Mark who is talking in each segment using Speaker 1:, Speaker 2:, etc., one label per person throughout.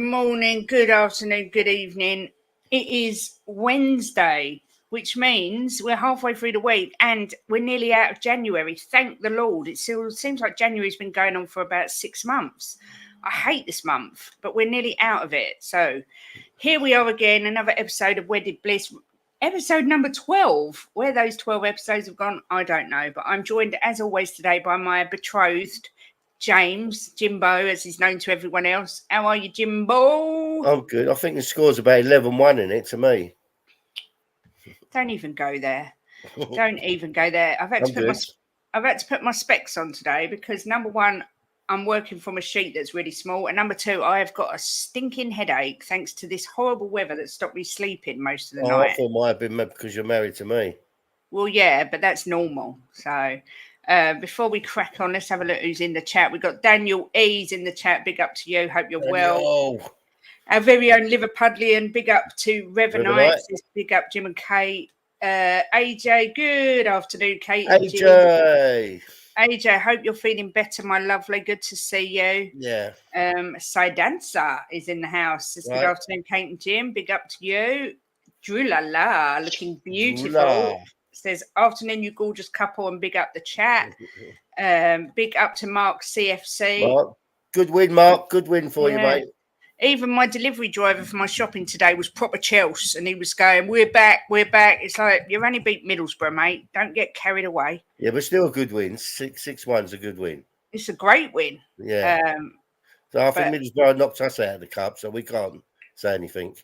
Speaker 1: morning, good afternoon, good evening. It is Wednesday, which means we're halfway through the week and we're nearly out of January. Thank the Lord. It still seems like January's been going on for about 6 months. I hate this month, but we're nearly out of it. So here we are again, another episode of Wedded Bliss, episode number 12. Where those 12 episodes have gone, I don't know. But I'm joined, as always, today by my betrothed, Jimbo, as he's known to everyone else. How are you, Jimbo?
Speaker 2: I'm good. I think the score's about 11-1 in it to me.
Speaker 1: Don't even go there. Don't even go there. I've had to put my specs on today because number one, I'm working from a sheet that's really small, and number two, I have got a stinking headache thanks to this horrible weather that stopped me sleeping most of the night.
Speaker 2: I thought it might have been because you're married to me.
Speaker 1: Well, yeah, but that's normal. So before we crack on, let's have a look who's in the chat. We've got Daniel E's in the chat. Big up to you. Hope you're well. Our very own Liverpudlian. Big up to Revenite. Big up Jim and Kate. AJ, good afternoon, Kate. AJ, hope you're feeling better, my lovely. Good to see you.
Speaker 2: Yeah.
Speaker 1: Dancer is in the house. Right. Good afternoon, Kate and Jim. Big up to you. Drew la la, looking beautiful. Says, afternoon, you gorgeous couple, and big up the chat. Big up to Mark CFC.
Speaker 2: Mark. Good win, Mark. Good win for you, mate.
Speaker 1: Even my delivery driver for my shopping today was proper Chelsea, and he was going, we're back. It's like, you've only beat Middlesbrough, mate. Don't get carried away.
Speaker 2: Yeah, but still a good win. 6-1's a good win.
Speaker 1: It's a great win.
Speaker 2: Yeah. So I think Middlesbrough knocked us out of the cup, so we can't say anything.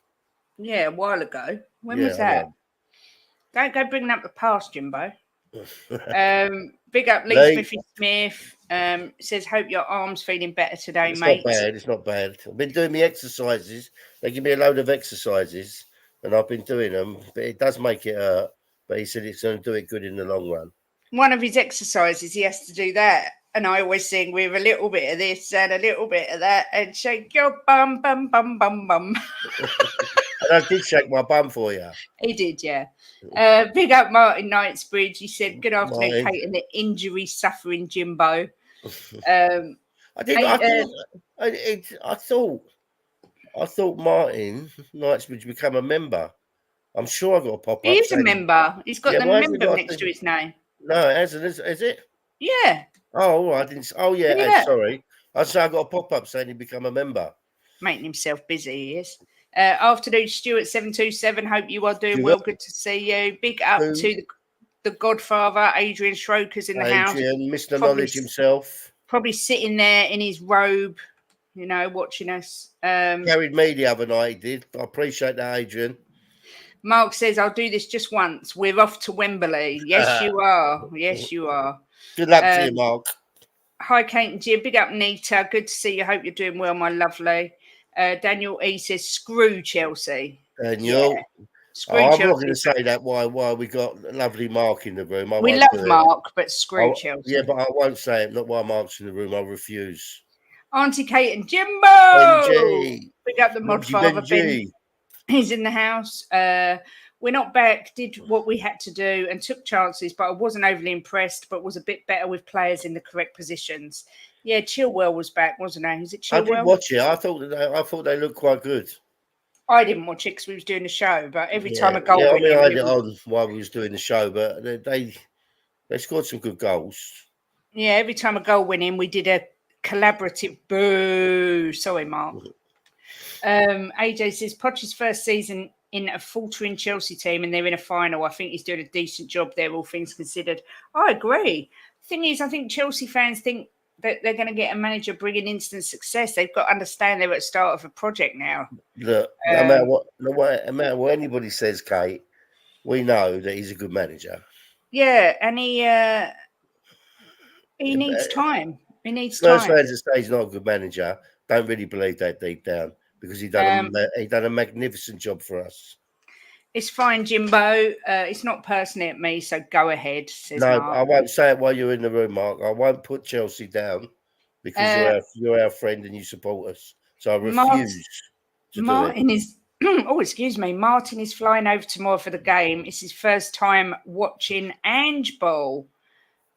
Speaker 1: Yeah, a while ago. When was that? Don't go bringing up the past, Jimbo. Big up Lee Smithy-Smith. Says, hope your arm's feeling better today, mate.
Speaker 2: It's not bad. I've been doing my exercises. They give me a load of exercises, and I've been doing them. But it does make it hurt. But he said it's going to do it good in the long run.
Speaker 1: One of his exercises, he has to do that. And I always sing with a little bit of this and a little bit of that, and shake your bum, bum, bum, bum, bum.
Speaker 2: And I did shake my bum for you.
Speaker 1: He did, yeah. Big up Martin Knightsbridge. He said, good afternoon, Kate, and the injury-suffering Jimbo.
Speaker 2: I thought Martin Knightsbridge became a member. I'm sure I got a pop-up.
Speaker 1: He is a member. He's got the member next to his name.
Speaker 2: No, it hasn't. Is it?
Speaker 1: Yeah.
Speaker 2: Oh, I didn't. Oh, yeah. Sorry. I got a pop-up saying he become a member.
Speaker 1: Making himself busy, he is. Afternoon, Stuart 727. Hope you are doing well. Good to see you. Big up to the Godfather, Adrian Schroker's in the house.
Speaker 2: Mr. Knowledge himself.
Speaker 1: Probably sitting there in his robe, watching us.
Speaker 2: Carried me the other night, he did. I appreciate that, Adrian.
Speaker 1: Mark says, I'll do this just once. We're off to Wembley. Yes, you are. Yes, you are.
Speaker 2: Good luck to you, Mark.
Speaker 1: Hi, Kate and Jim. Big up, Nita. Good to see you. Hope you're doing well, my lovely. Daniel E says, screw Chelsea.
Speaker 2: Daniel. Yeah. I'm not going to say that while we got a lovely Mark in the room.
Speaker 1: We love Mark, but screw Chelsea.
Speaker 2: Yeah, but I won't say it. Not while Mark's in the room. I'll refuse.
Speaker 1: Auntie Kate and Jimbo.
Speaker 2: Benji.
Speaker 1: Big up the mod father, Ben. He's in the house. We're not back, did what we had to do and took chances, but I wasn't overly impressed, but was a bit better with players in the correct positions. Yeah, Chilwell was back, wasn't he? Is it Chilwell?
Speaker 2: I didn't watch it. I thought they looked quite good.
Speaker 1: I didn't watch it because we was doing the show, but every time a goal went
Speaker 2: in, I had it on while we was doing the show, but they scored some good goals.
Speaker 1: Yeah, every time a goal went in, we did a collaborative boo. Sorry, Mark. AJ says, Poch's first season in a faltering Chelsea team and they're in a final. I think he's doing a decent job there, all things considered. I agree. Thing is, I think Chelsea fans think that they're going to get a manager bringing instant success. They've got to understand they're at the start of a project now.
Speaker 2: Look, no matter what anybody says, Kate, we know that he's a good manager.
Speaker 1: Yeah, and he needs time. He needs
Speaker 2: time. Most fans that say he's not a good manager don't really believe that deep down. Because he done a magnificent job for us.
Speaker 1: It's fine, Jimbo. It's not personally at me, so go ahead. Says
Speaker 2: no,
Speaker 1: Mark.
Speaker 2: I won't say it while you're in the room, Mark. I won't put Chelsea down because you're our friend and you support us. So I refuse to
Speaker 1: Martin
Speaker 2: do it.
Speaker 1: Is oh, excuse me. Martin is flying over tomorrow for the game. It's his first time watching Ange Bowl.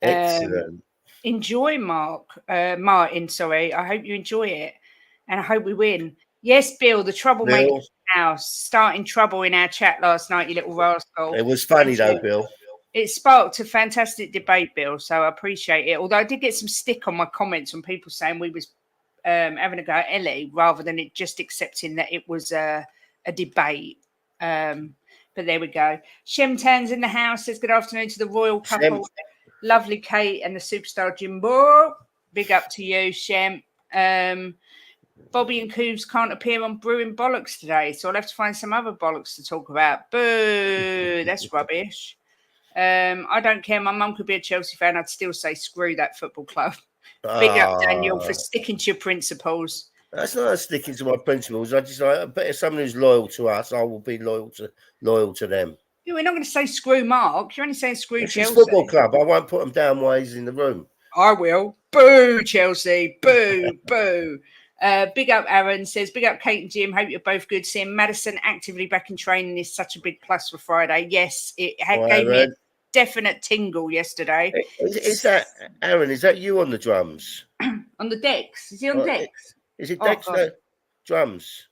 Speaker 2: Excellent.
Speaker 1: Enjoy, Martin. Sorry. I hope you enjoy it, and I hope we win. Yes, Bill, the troublemaker
Speaker 2: Bill.
Speaker 1: in the house, starting trouble in our chat last night, you little rascal.
Speaker 2: It was funny
Speaker 1: Thank
Speaker 2: though,
Speaker 1: you.
Speaker 2: Bill.
Speaker 1: It sparked a fantastic debate, Bill, so I appreciate it. Although I did get some stick on my comments from people saying we was having a go at Ellie rather than it just accepting that it was a debate. But there we go. Shemtan's in the house. Says good afternoon to the royal couple. Lovely Kate and the superstar Jimbo. Big up to you, Shem. Bobby and Cooves can't appear on Brewing Bollocks today, so I'll have to find some other bollocks to talk about. Boo! That's rubbish. I don't care. My mum could be a Chelsea fan. I'd still say screw that football club. Big up, Daniel, for sticking to your principles.
Speaker 2: That's not sticking to my principles. I just like, but if someone who's loyal to us, I will be loyal to them.
Speaker 1: Yeah, we're not going to say screw Mark. You're only saying screw
Speaker 2: It's
Speaker 1: Chelsea.
Speaker 2: his football club. I won't put them down while he's in the room.
Speaker 1: I will. Boo, Chelsea. Boo, boo. Big up, Aaron says, big up, Kate and Jim. Hope you're both good. Seeing Madison actively back in training is such a big plus for Friday. Yes, it gave me a definite tingle yesterday.
Speaker 2: Is that, Aaron, is that you on the drums?
Speaker 1: On the decks? Is he on decks?
Speaker 2: Is it decks? No, drums.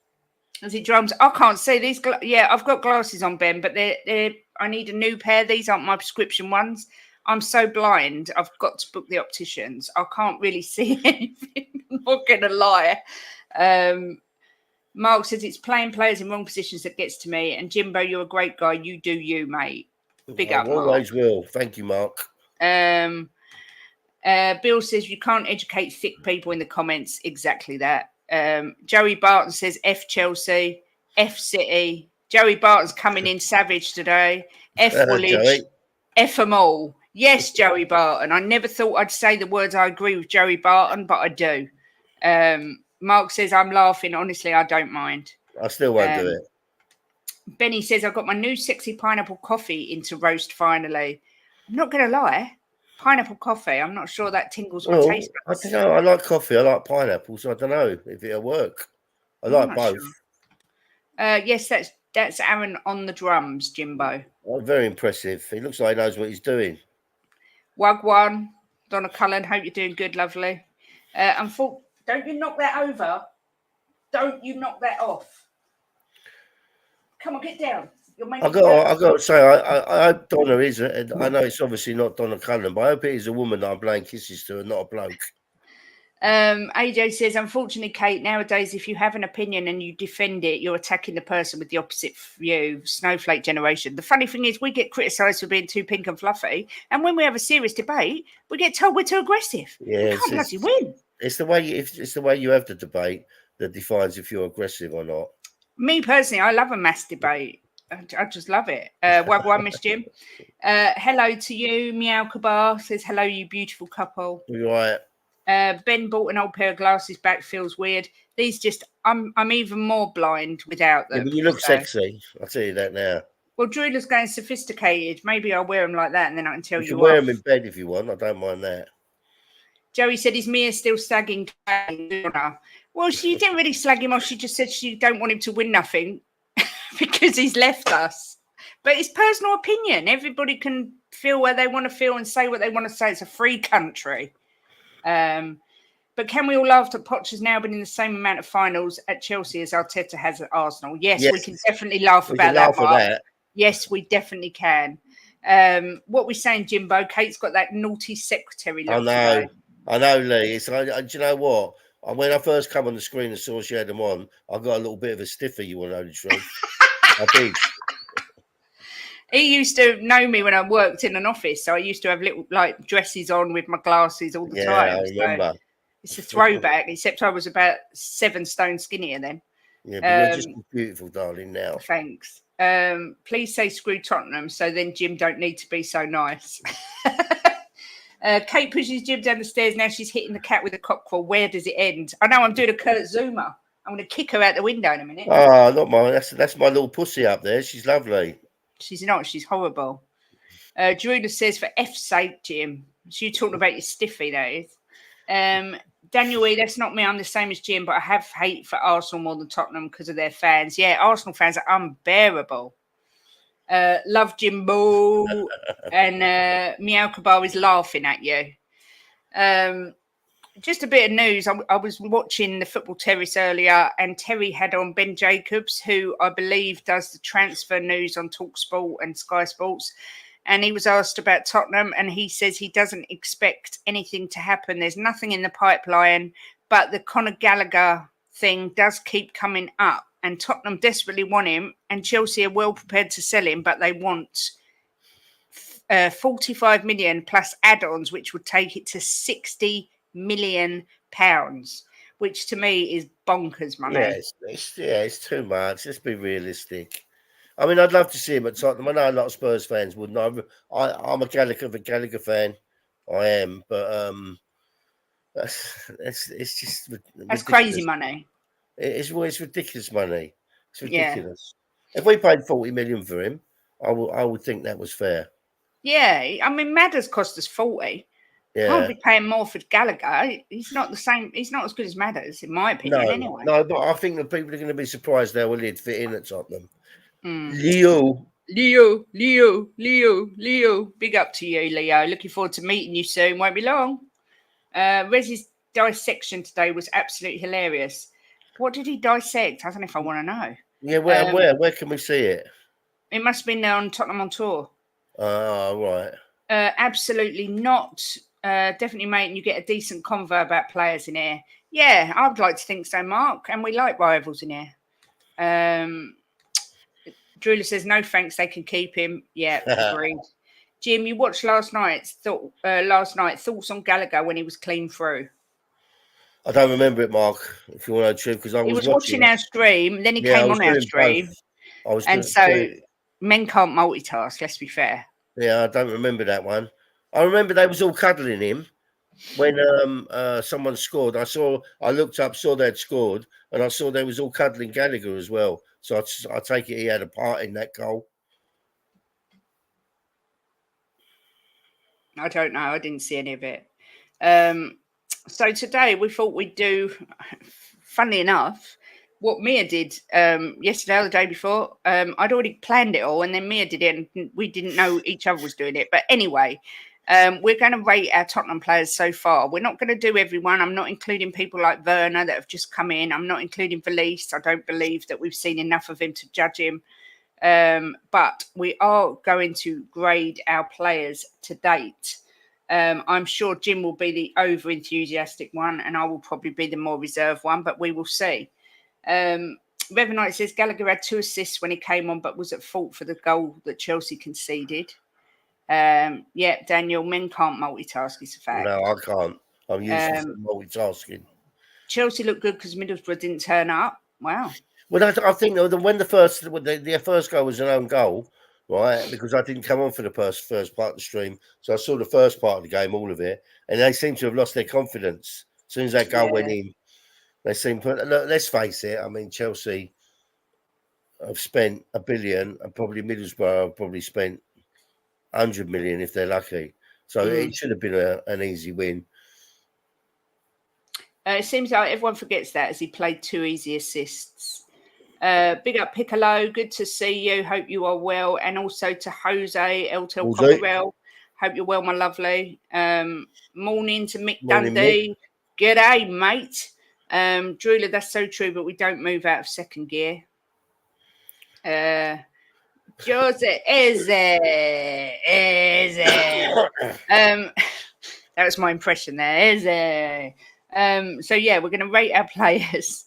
Speaker 1: Is it drums? I can't see these. Yeah, I've got glasses on, Ben, but they're. I need a new pair. These aren't my prescription ones. I'm so blind. I've got to book the opticians. I can't really see anything. I'm not going to lie. Mark says it's playing players in wrong positions that gets to me. And Jimbo, you're a great guy. You do you, mate. Big up, Mark.
Speaker 2: Always will. Thank you, Mark.
Speaker 1: Bill says you can't educate thick people in the comments. Exactly that. Joey Barton says F Chelsea, F City. Joey Barton's coming in savage today. F Woolwich, F them all. Yes, Joey Barton. I never thought I'd say the words I agree with Joey Barton, but I do. Mark says I'm laughing. Honestly, I don't mind.
Speaker 2: I still won't do it.
Speaker 1: Benny says I've got my new sexy pineapple coffee into roast finally. I'm not going to lie. Pineapple coffee. I'm not sure that tingles my taste buds.
Speaker 2: I don't know. I like coffee. I like pineapple, so I don't know if it'll work. I like both.
Speaker 1: Sure. Yes, that's Aaron on the drums, Jimbo.
Speaker 2: Oh, very impressive. He looks like he knows what he's doing.
Speaker 1: Wagwan, Donna Cullen. Hope you're doing good, lovely. Don't you knock that over. Don't you knock that off. Come on, get down. I
Speaker 2: got to say, I hope Donna is. I know it's obviously not Donna Cullen, but I hope it is a woman that I'm blowing kisses to and not a bloke.
Speaker 1: AJ says, unfortunately, Kate, nowadays, if you have an opinion and you defend it, you're attacking the person with the opposite view. Snowflake generation. The funny thing is, we get criticised for being too pink and fluffy, and when we have a serious debate, we get told we're too aggressive.
Speaker 2: Yeah,
Speaker 1: we can't bloody win.
Speaker 2: It's the way you have the debate that defines if you're aggressive or not.
Speaker 1: Me personally, I love a mass debate. I just love it. Wagwan, Miss Jim. Hello to you. Meow Kabar says, hello, you beautiful couple.
Speaker 2: You're right.
Speaker 1: Ben bought an old pair of glasses back. Feels weird. These just, I'm even more blind without them.
Speaker 2: Yeah, but you look sexy. I'll tell you that now.
Speaker 1: Well, Drula's going sophisticated. Maybe I'll wear them like that and then I can tell you.
Speaker 2: You can wear them in bed if you want. I don't mind that.
Speaker 1: Joey said, is Mia still slagging? Well, she didn't really slag him off. She just said she don't want him to win nothing because he's left us. But it's personal opinion. Everybody can feel where they want to feel and say what they want to say. It's a free country. But can we all laugh that Poch has now been in the same amount of finals at Chelsea as Arteta has at Arsenal? Yes. We can definitely laugh about that. Yes, we definitely can. What we're saying, Jimbo, Kate's got that naughty secretary look.
Speaker 2: I know, Lee. Do you know what? When I first come on the screen and saw she had them on, I got a little bit of a stiffer, you want to know the truth. I did.
Speaker 1: He used to know me when I worked in an office, so I used to have little dresses on with my glasses all the time.
Speaker 2: I remember.
Speaker 1: So it's a throwback, except I was about 7 stone skinnier then.
Speaker 2: Yeah, but you're just beautiful, darling, now.
Speaker 1: Thanks. Please say screw Tottenham, so then Jim don't need to be so nice. Kate pushes Jim down the stairs. Now she's hitting the cat with a cockcrawl. Where does it end? I know I'm doing a Kurt Zuma. I'm going to kick her out the window in a minute.
Speaker 2: Oh, not mine. That's my little pussy up there. She's lovely.
Speaker 1: She's not. She's horrible. Drula says, for F's sake, Jim. So you talking about your stiffy, that is. Daniel E, that's not me. I'm the same as Jim, but I have hate for Arsenal more than Tottenham because of their fans. Yeah, Arsenal fans are unbearable. Love Jimbo. And Meow Kabar is laughing at you. just a bit of news. I was watching the Football Terrace earlier, and Terry had on Ben Jacobs, who I believe does the transfer news on TalkSport and Sky Sports. And he was asked about Tottenham, and he says he doesn't expect anything to happen. There's nothing in the pipeline, but the Conor Gallagher thing does keep coming up, and Tottenham desperately want him, and Chelsea are well prepared to sell him, but they want 45 million plus add-ons, which would take it to 60 million pounds, which to me is bonkers money.
Speaker 2: It's too much. Let's be realistic. I mean, I'd love to see him at Tottenham. I know a lot of Spurs fans wouldn't. I'm a Gallagher fan. I am, but it's just
Speaker 1: that's crazy money.
Speaker 2: It's ridiculous money. It's ridiculous. Yeah. If we paid 40 million for him, I would think that was fair.
Speaker 1: Yeah, I mean, Madders cost us 40. Yeah. Can't be paying more for Gallagher. He's not the same. He's not as good as Madders, in my opinion. Anyway.
Speaker 2: No, but I think that people are going to be surprised how well he'd fit in at Tottenham.
Speaker 1: Leo. Big up to you, Leo. Looking forward to meeting you soon. Won't be long. Rez's dissection today was absolutely hilarious. What did he dissect? I don't know if I want to know.
Speaker 2: Yeah, where can we see it?
Speaker 1: It must have been on Tottenham on tour.
Speaker 2: Oh, right.
Speaker 1: Absolutely not. Definitely, mate, and you get a decent convo about players in here. Yeah, I would like to think so, Mark. And we like rivals in here. Drula says, no thanks, they can keep him. Yeah, agreed. Jim, you watched last night. Thoughts on Gallagher when he was clean through?
Speaker 2: I don't remember it, Mark, if you want to know the truth, because I was
Speaker 1: watching our stream, then he came on our stream. Men can't multitask, let's be fair.
Speaker 2: Yeah, I don't remember that one. I remember they was all cuddling him when someone scored. I looked up, saw they'd scored, and I saw they was all cuddling Gallagher as well. So I take it he had a part in that goal.
Speaker 1: I don't know. I didn't see any of it. So today we thought we'd do, funnily enough, what Mia did yesterday or the day before. I'd already planned it all, and then Mia did it, and we didn't know each other was doing it. But anyway, we're going to rate our Tottenham players so far. We're not going to do everyone. I'm not including people like Werner that have just come in. I'm not including Valise. I don't believe that we've seen enough of him to judge him. But we are going to grade our players to date. I'm sure Jim will be the over-enthusiastic one, and I will probably be the more reserved one, but we will see. Reverend Knight says Gallagher had 2 assists when he came on, but was at fault for the goal that Chelsea conceded. Yeah, Daniel, men can't multitask, it's a fact.
Speaker 2: No, I can't. I'm useless at multitasking.
Speaker 1: Chelsea looked good because Middlesbrough didn't turn up. Wow.
Speaker 2: Well, I think when their first goal was an own goal, right? Because I didn't come on for the first part of the stream, so I saw the first part of the game, all of it, and they seem to have lost their confidence as soon as that goal went in. They seem to. Look, let's face it. I mean, Chelsea have spent $1 billion, and probably Middlesbrough have probably spent 100 million if they're lucky. So it should have been an easy win.
Speaker 1: It seems like everyone forgets that as he played 2 easy assists. Big up Piccolo, good to see you. Hope you are well. And also to Jose Eltel Cockerell. Hope you're well, my lovely. Morning to Mick Dundee. G'day, mate. Drula, that's so true, but we don't move out of second gear. Jose Eze. That was my impression there. Eze. So yeah, we're going to rate our players.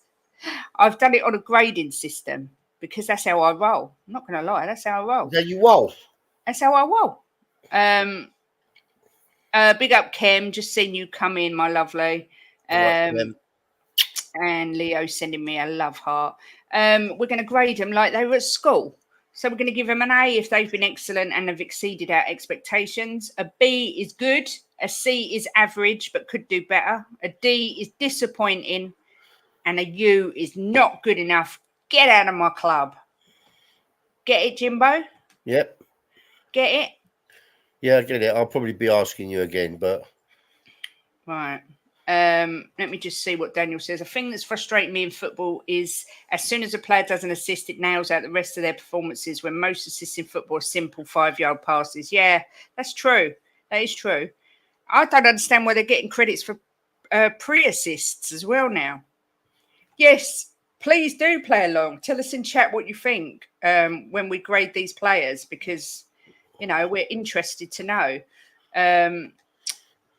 Speaker 1: I've done it on a grading system because that's how I roll. I'm not going to lie, that's how I roll.
Speaker 2: There you roll.
Speaker 1: That's how I roll. Big up Kem, just seen you come in, my lovely. And Leo sending me a love heart. We're going to grade them like they were at school. So we're going to give them an A if they've been excellent and have exceeded our expectations. A B is good. A C is average but could do better. A D is disappointing. And a U is not good enough. Get out of my club. Get it, Jimbo?
Speaker 2: Yep.
Speaker 1: Get it?
Speaker 2: Yeah, I get it. I'll probably be asking you again, but...
Speaker 1: Right. Let me just see what Daniel says. A thing that's frustrating me in football is as soon as a player does an assist, it nails out the rest of their performances when most assists in football are simple 5-yard passes. Yeah, that's true. That is true. I don't understand why they're getting credits for pre-assists as well now. Yes, please do play along. Tell us in chat what you think when we grade these players, because we're interested to know.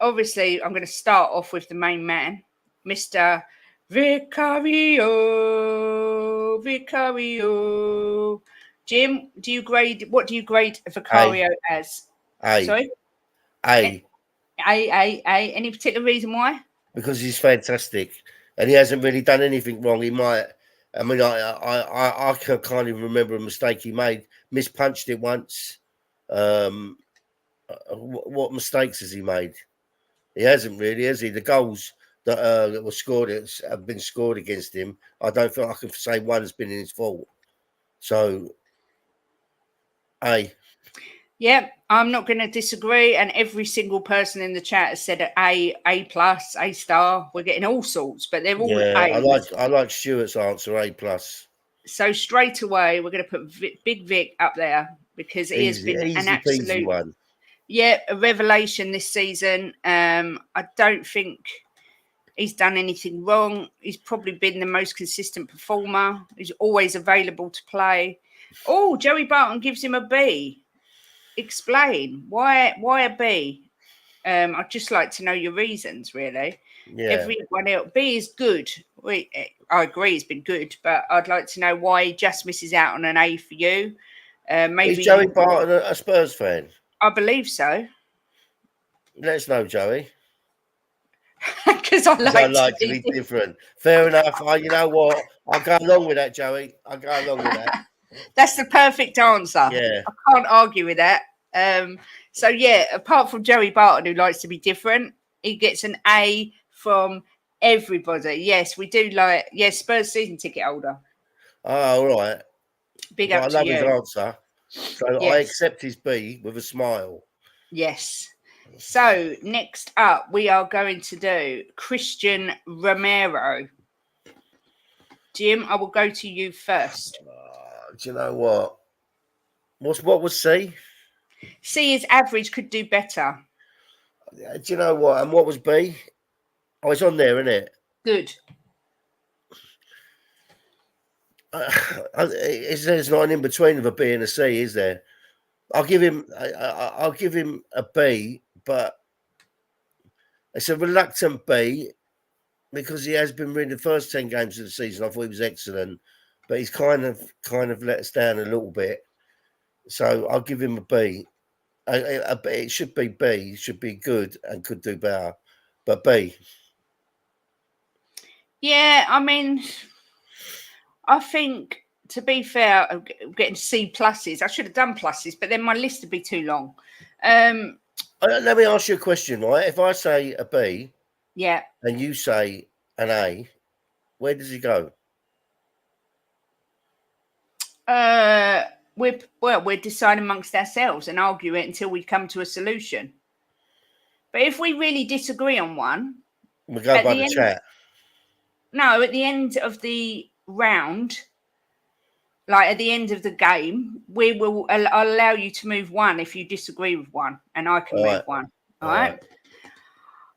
Speaker 1: Obviously, I'm going to start off with the main man, Mr. Vicario. Jim, what do you grade Vicario as?
Speaker 2: A.
Speaker 1: Sorry?
Speaker 2: A.
Speaker 1: Any particular reason why?
Speaker 2: Because he's fantastic and he hasn't really done anything wrong. He might, I can kind of remember a mistake he made, mispunched it once. What mistakes has he made? He hasn't really, has he? The goals that were scored have been scored against him. I don't think I can say one's been in his fault. So, A.
Speaker 1: Yeah, I'm not going to disagree. And every single person in the chat has said A plus, A star. We're getting all sorts, but they're all A's.
Speaker 2: I like Stuart's answer, A plus.
Speaker 1: So straight away, we're going to put Big Vic up there because he has been an absolute
Speaker 2: one.
Speaker 1: Yeah, a revelation this season. I don't think he's done anything wrong. He's probably been the most consistent performer. He's always available to play. Oh, Joey Barton gives him a B. Explain why a B. I'd just like to know your reasons, really.
Speaker 2: Yeah.
Speaker 1: Everyone else, B is good. I agree, it's been good, but I'd like to know why he just misses out on an A for you. Maybe
Speaker 2: is Joey Barton a Spurs fan?
Speaker 1: I believe so.
Speaker 2: Let us know, Joey.
Speaker 1: Because I like
Speaker 2: to be different. Fair enough. You know what? I'll go along with that, Joey. I'll go along with that.
Speaker 1: That's the perfect answer.
Speaker 2: Yeah.
Speaker 1: I can't argue with that. So, yeah, apart from Joey Barton, who likes to be different, he gets an A from everybody. Yes, we do like, Spurs season ticket holder.
Speaker 2: Oh, all right.
Speaker 1: Big up to you.
Speaker 2: I love his answer. So yes. I accept his B with a smile.
Speaker 1: Yes. So next up, we are going to do Christian Romero. Jim, I will go to you first.
Speaker 2: Do you know what? What was C?
Speaker 1: C is average, could do better.
Speaker 2: Do you know what? And what was B? Oh, it's on there, isn't it?
Speaker 1: Good.
Speaker 2: There's not an in between of a B and a C, is there? I'll give him a B, but it's a reluctant B because he has been winning the first 10 games of the season. I thought he was excellent, but he's kind of let us down a little bit. So I'll give him a B. It should be B. It should be good and could do better, but B.
Speaker 1: Yeah, I mean, I think, to be fair, I'm getting C pluses. I should have done pluses, but then my list would be too long.
Speaker 2: Let me ask you a question, right? If I say a B,
Speaker 1: yeah,
Speaker 2: and you say an A, where does he go?
Speaker 1: We're deciding amongst ourselves and argue it until we come to a solution. But if we really disagree on one,
Speaker 2: we go by the chat.
Speaker 1: No, at the end of the round, like at the end of the game, I'll allow you to move one if you disagree with one, and I can move one. All right.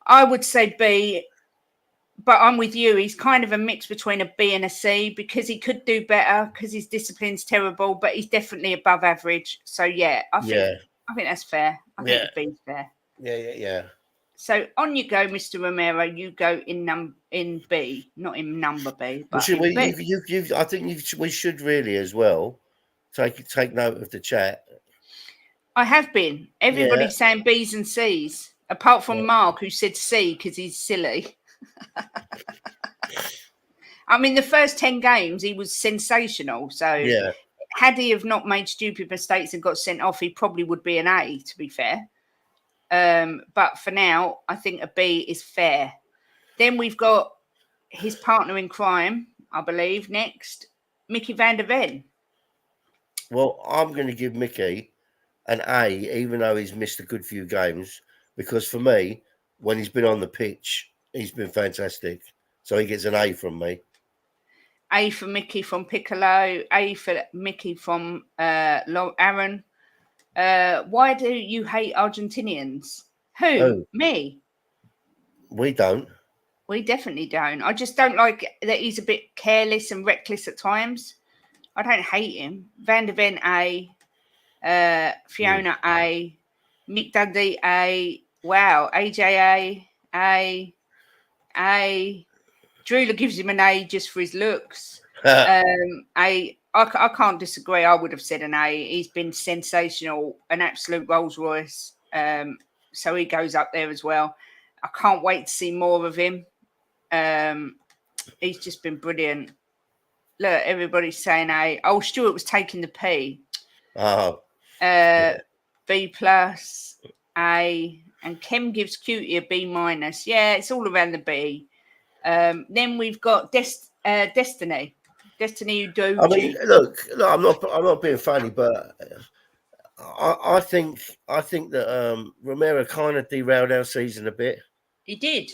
Speaker 1: I would say B, but I'm with you. He's kind of a mix between a B and a C because he could do better because his discipline's terrible, but he's definitely above average. So yeah, I think that's fair. I think the B's fair.
Speaker 2: Yeah.
Speaker 1: So on you go, Mr. Romero. You go in B, not in number B. But
Speaker 2: I think we should really as well take note of the chat. I
Speaker 1: have been. Everybody's saying B's and C's, apart from Mark, who said C because he's silly. I mean, the first 10 games he was sensational. So had he have not made stupid mistakes and got sent off, he probably would be an A. To be fair. But for now, I think a B is fair. Then we've got his partner in crime, I believe, next, Mickey van der Ven.
Speaker 2: Well, I'm going to give Mickey an A, even though he's missed a good few games, because for me, when he's been on the pitch, he's been fantastic. So he gets an A from me.
Speaker 1: A for Mickey from Piccolo, A for Mickey from Aaron. Why do you hate Argentinians? Who? Me.
Speaker 2: We don't.
Speaker 1: We definitely don't. I just don't like that he's a bit careless and reckless at times. I don't hate him. Van der Ven A, Fiona A, Mick Dundee A, wow, AJ A. Drula gives him an A just for his looks. I can't disagree. I would have said an A. He's been sensational, an absolute Rolls Royce. So he goes up there as well. I can't wait to see more of him. He's just been brilliant. Look, everybody's saying A. Oh, Stuart was taking the P.
Speaker 2: Oh,
Speaker 1: B plus, A, and Kem gives Cutie a B minus. Yeah, it's all around the B. Then we've got Destiny Udoji.
Speaker 2: I mean, look, I'm not being funny, but I think that Romero kind of derailed our season a bit.
Speaker 1: He did,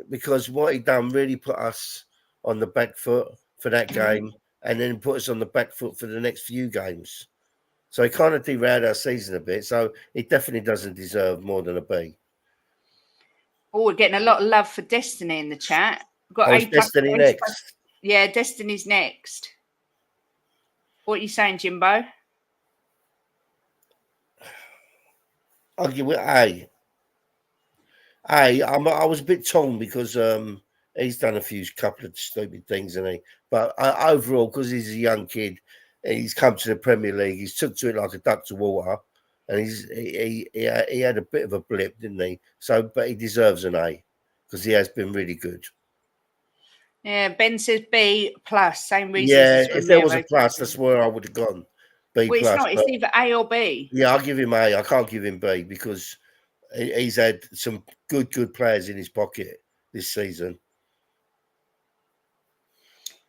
Speaker 2: because what he done really put us on the back foot for that game, and then put us on the back foot for the next few games. So he kind of derailed our season a bit. So he definitely doesn't deserve more than a B.
Speaker 1: Oh, we're getting a lot of love for Destiny in the chat. We've got A plus.
Speaker 2: Destiny next.
Speaker 1: Yeah, Destiny's next. What are you saying, Jimbo?
Speaker 2: I'll give it A. I was a bit torn because he's done a couple of stupid things, hasn't he? But overall, because he's a young kid, he's come to the Premier League. He's took to it like a duck to water, and he had a bit of a blip, didn't he? So, but he deserves an A because he has been really good.
Speaker 1: Yeah, Ben says B plus. Same reason.
Speaker 2: Yeah, if there was a plus, that's where I would have gone. B
Speaker 1: well,
Speaker 2: plus.
Speaker 1: It's not. It's either A or B.
Speaker 2: Yeah, I'll give him A. I can't give him B because he's had some good players in his pocket this season.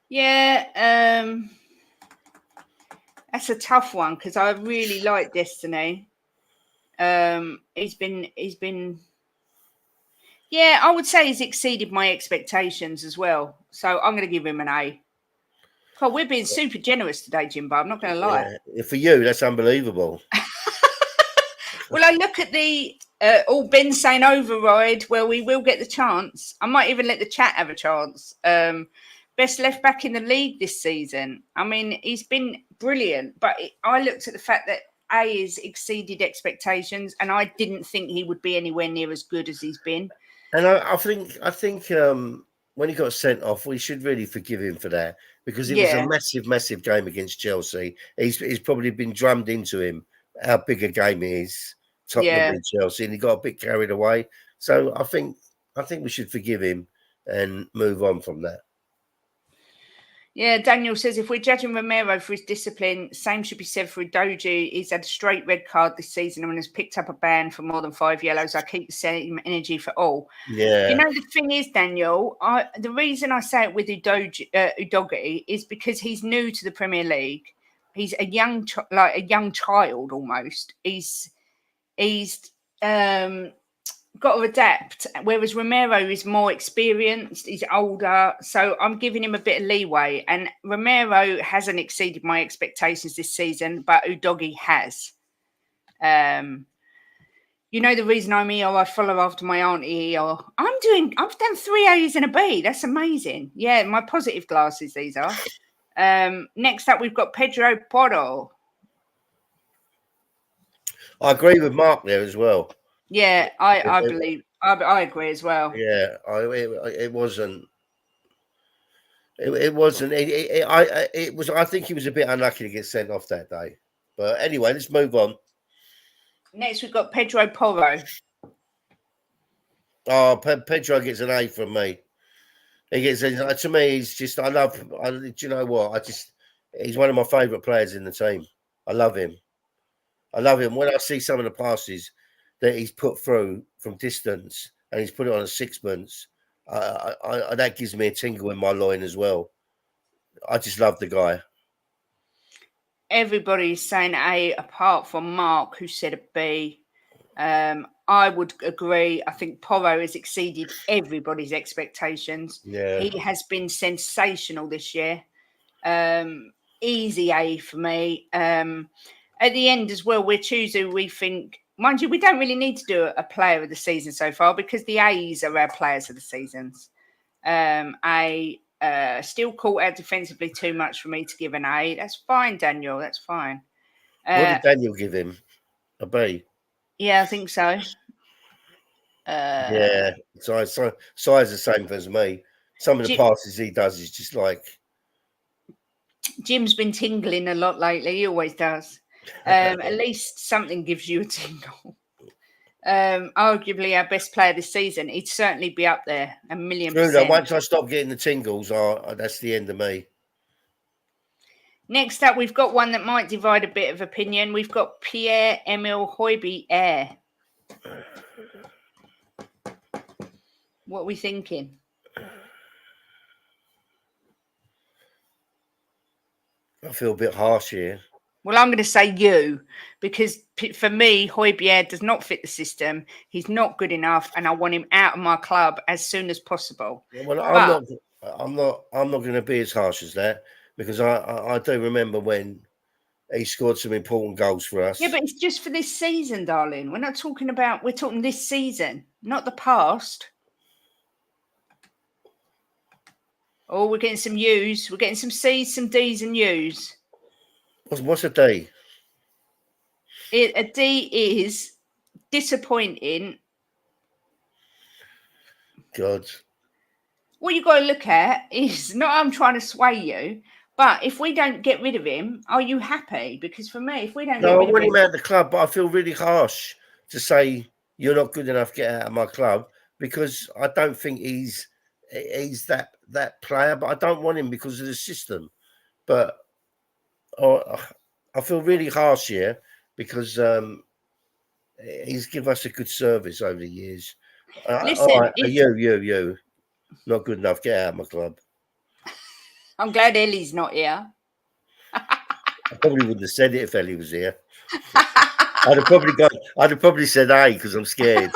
Speaker 1: Yeah, that's a tough one because I really like Destiny. He's been. Yeah, I would say he's exceeded my expectations as well. So I'm going to give him an A. God, we're being super generous today, Jimbo. I'm not going to lie.
Speaker 2: Yeah. For you, that's unbelievable.
Speaker 1: Well, I look at the all Ben saying override. Well, we will get the chance. I might even let the chat have a chance. Best left back in the league this season. I mean, he's been brilliant. But I looked at the fact that A has exceeded expectations, and I didn't think he would be anywhere near as good as he's been.
Speaker 2: And I think when he got sent off, we should really forgive him for that because it was a massive game against Chelsea. He's probably been drummed into him how big a game it is, Tottenham and Chelsea, and he got a bit carried away. So I think we should forgive him and move on from that.
Speaker 1: Yeah, Daniel says if we're judging Romero for his discipline, same should be said for Udoji. He's had a straight red card this season and has picked up a ban for more than 5 yellows. I keep the same energy for all.
Speaker 2: Yeah.
Speaker 1: You know, the thing is, Daniel, the reason I say it with Udogi is because he's new to the Premier League. He's a young child almost. He's got to adapt, whereas Romero is more experienced, he's older, so I'm giving him a bit of leeway. And Romero hasn't exceeded my expectations this season, but Udogi has. You know the reason I'm here, I follow after my auntie here. I've done 3 A's and a B. That's amazing. Yeah, my positive glasses these are. Next up we've got Pedro Porro.
Speaker 2: I agree with Mark there as well.
Speaker 1: Yeah, I believe I agree as well.
Speaker 2: Yeah, it wasn't. It wasn't. It was. I think he was a bit unlucky to get sent off that day. But anyway, let's move on.
Speaker 1: Next, we've got Pedro Porro.
Speaker 2: Oh, Pedro gets an A from me. He gets to me. He's just. Do you know what? He's one of my favourite players in the team. I love him. When I see some of the passes that he's put through from distance and he's put it on a sixpence, that gives me a tingle in my loin as well. I just love the guy.
Speaker 1: Everybody's saying A apart from Mark, who said a B. I would agree. I think Porro has exceeded everybody's expectations.
Speaker 2: Yeah.
Speaker 1: He has been sensational this year. Easy A for me. At the end as well, we're choosing, we think, mind you, we don't really need to do a player of the season so far because the A's are our players of the seasons. A. Still caught out defensively too much for me to give an A. That's fine, Daniel. That's fine.
Speaker 2: What did Daniel give him? A B.
Speaker 1: Yeah, I think so.
Speaker 2: Yeah, size the same as me. Some of the passes he does is just like.
Speaker 1: Jim's been tingling a lot lately. He always does. At least something gives you a tingle. Arguably our best player this season. He'd certainly be up there, 1,000,000%.
Speaker 2: True though, once I stop getting the tingles, that's the end of me.
Speaker 1: Next up, we've got one that might divide a bit of opinion. We've got Pierre-Emile Højbjerg. What are we thinking?
Speaker 2: I feel a bit harsh here.
Speaker 1: Well, I'm going to say you, because for me, Højbjerg does not fit the system. He's not good enough, and I want him out of my club as soon as possible.
Speaker 2: Well, I'm not going to be as harsh as that, because I do remember when he scored some important goals for us.
Speaker 1: Yeah, but it's just for this season, darling. We're not talking about. We're talking this season, not the past. Oh, we're getting some U's. We're getting some C's, some D's, and U's.
Speaker 2: What's a D?
Speaker 1: A D is disappointing.
Speaker 2: God.
Speaker 1: What you got to look at is not I'm trying to sway you, but if we don't get rid of him, are you happy? Because for me, if we don't get rid of him...
Speaker 2: I want him out of the club, but I feel really harsh to say you're not good enough, get out of my club, because I don't think he's that player, but I don't want him because of the system. But I feel really harsh here because he's given us a good service over the years.
Speaker 1: Listen,
Speaker 2: right, you not good enough, get out of my club.
Speaker 1: I'm glad Ellie's not here.
Speaker 2: I probably wouldn't have said it if Ellie was here. I'd have probably said A because I'm scared.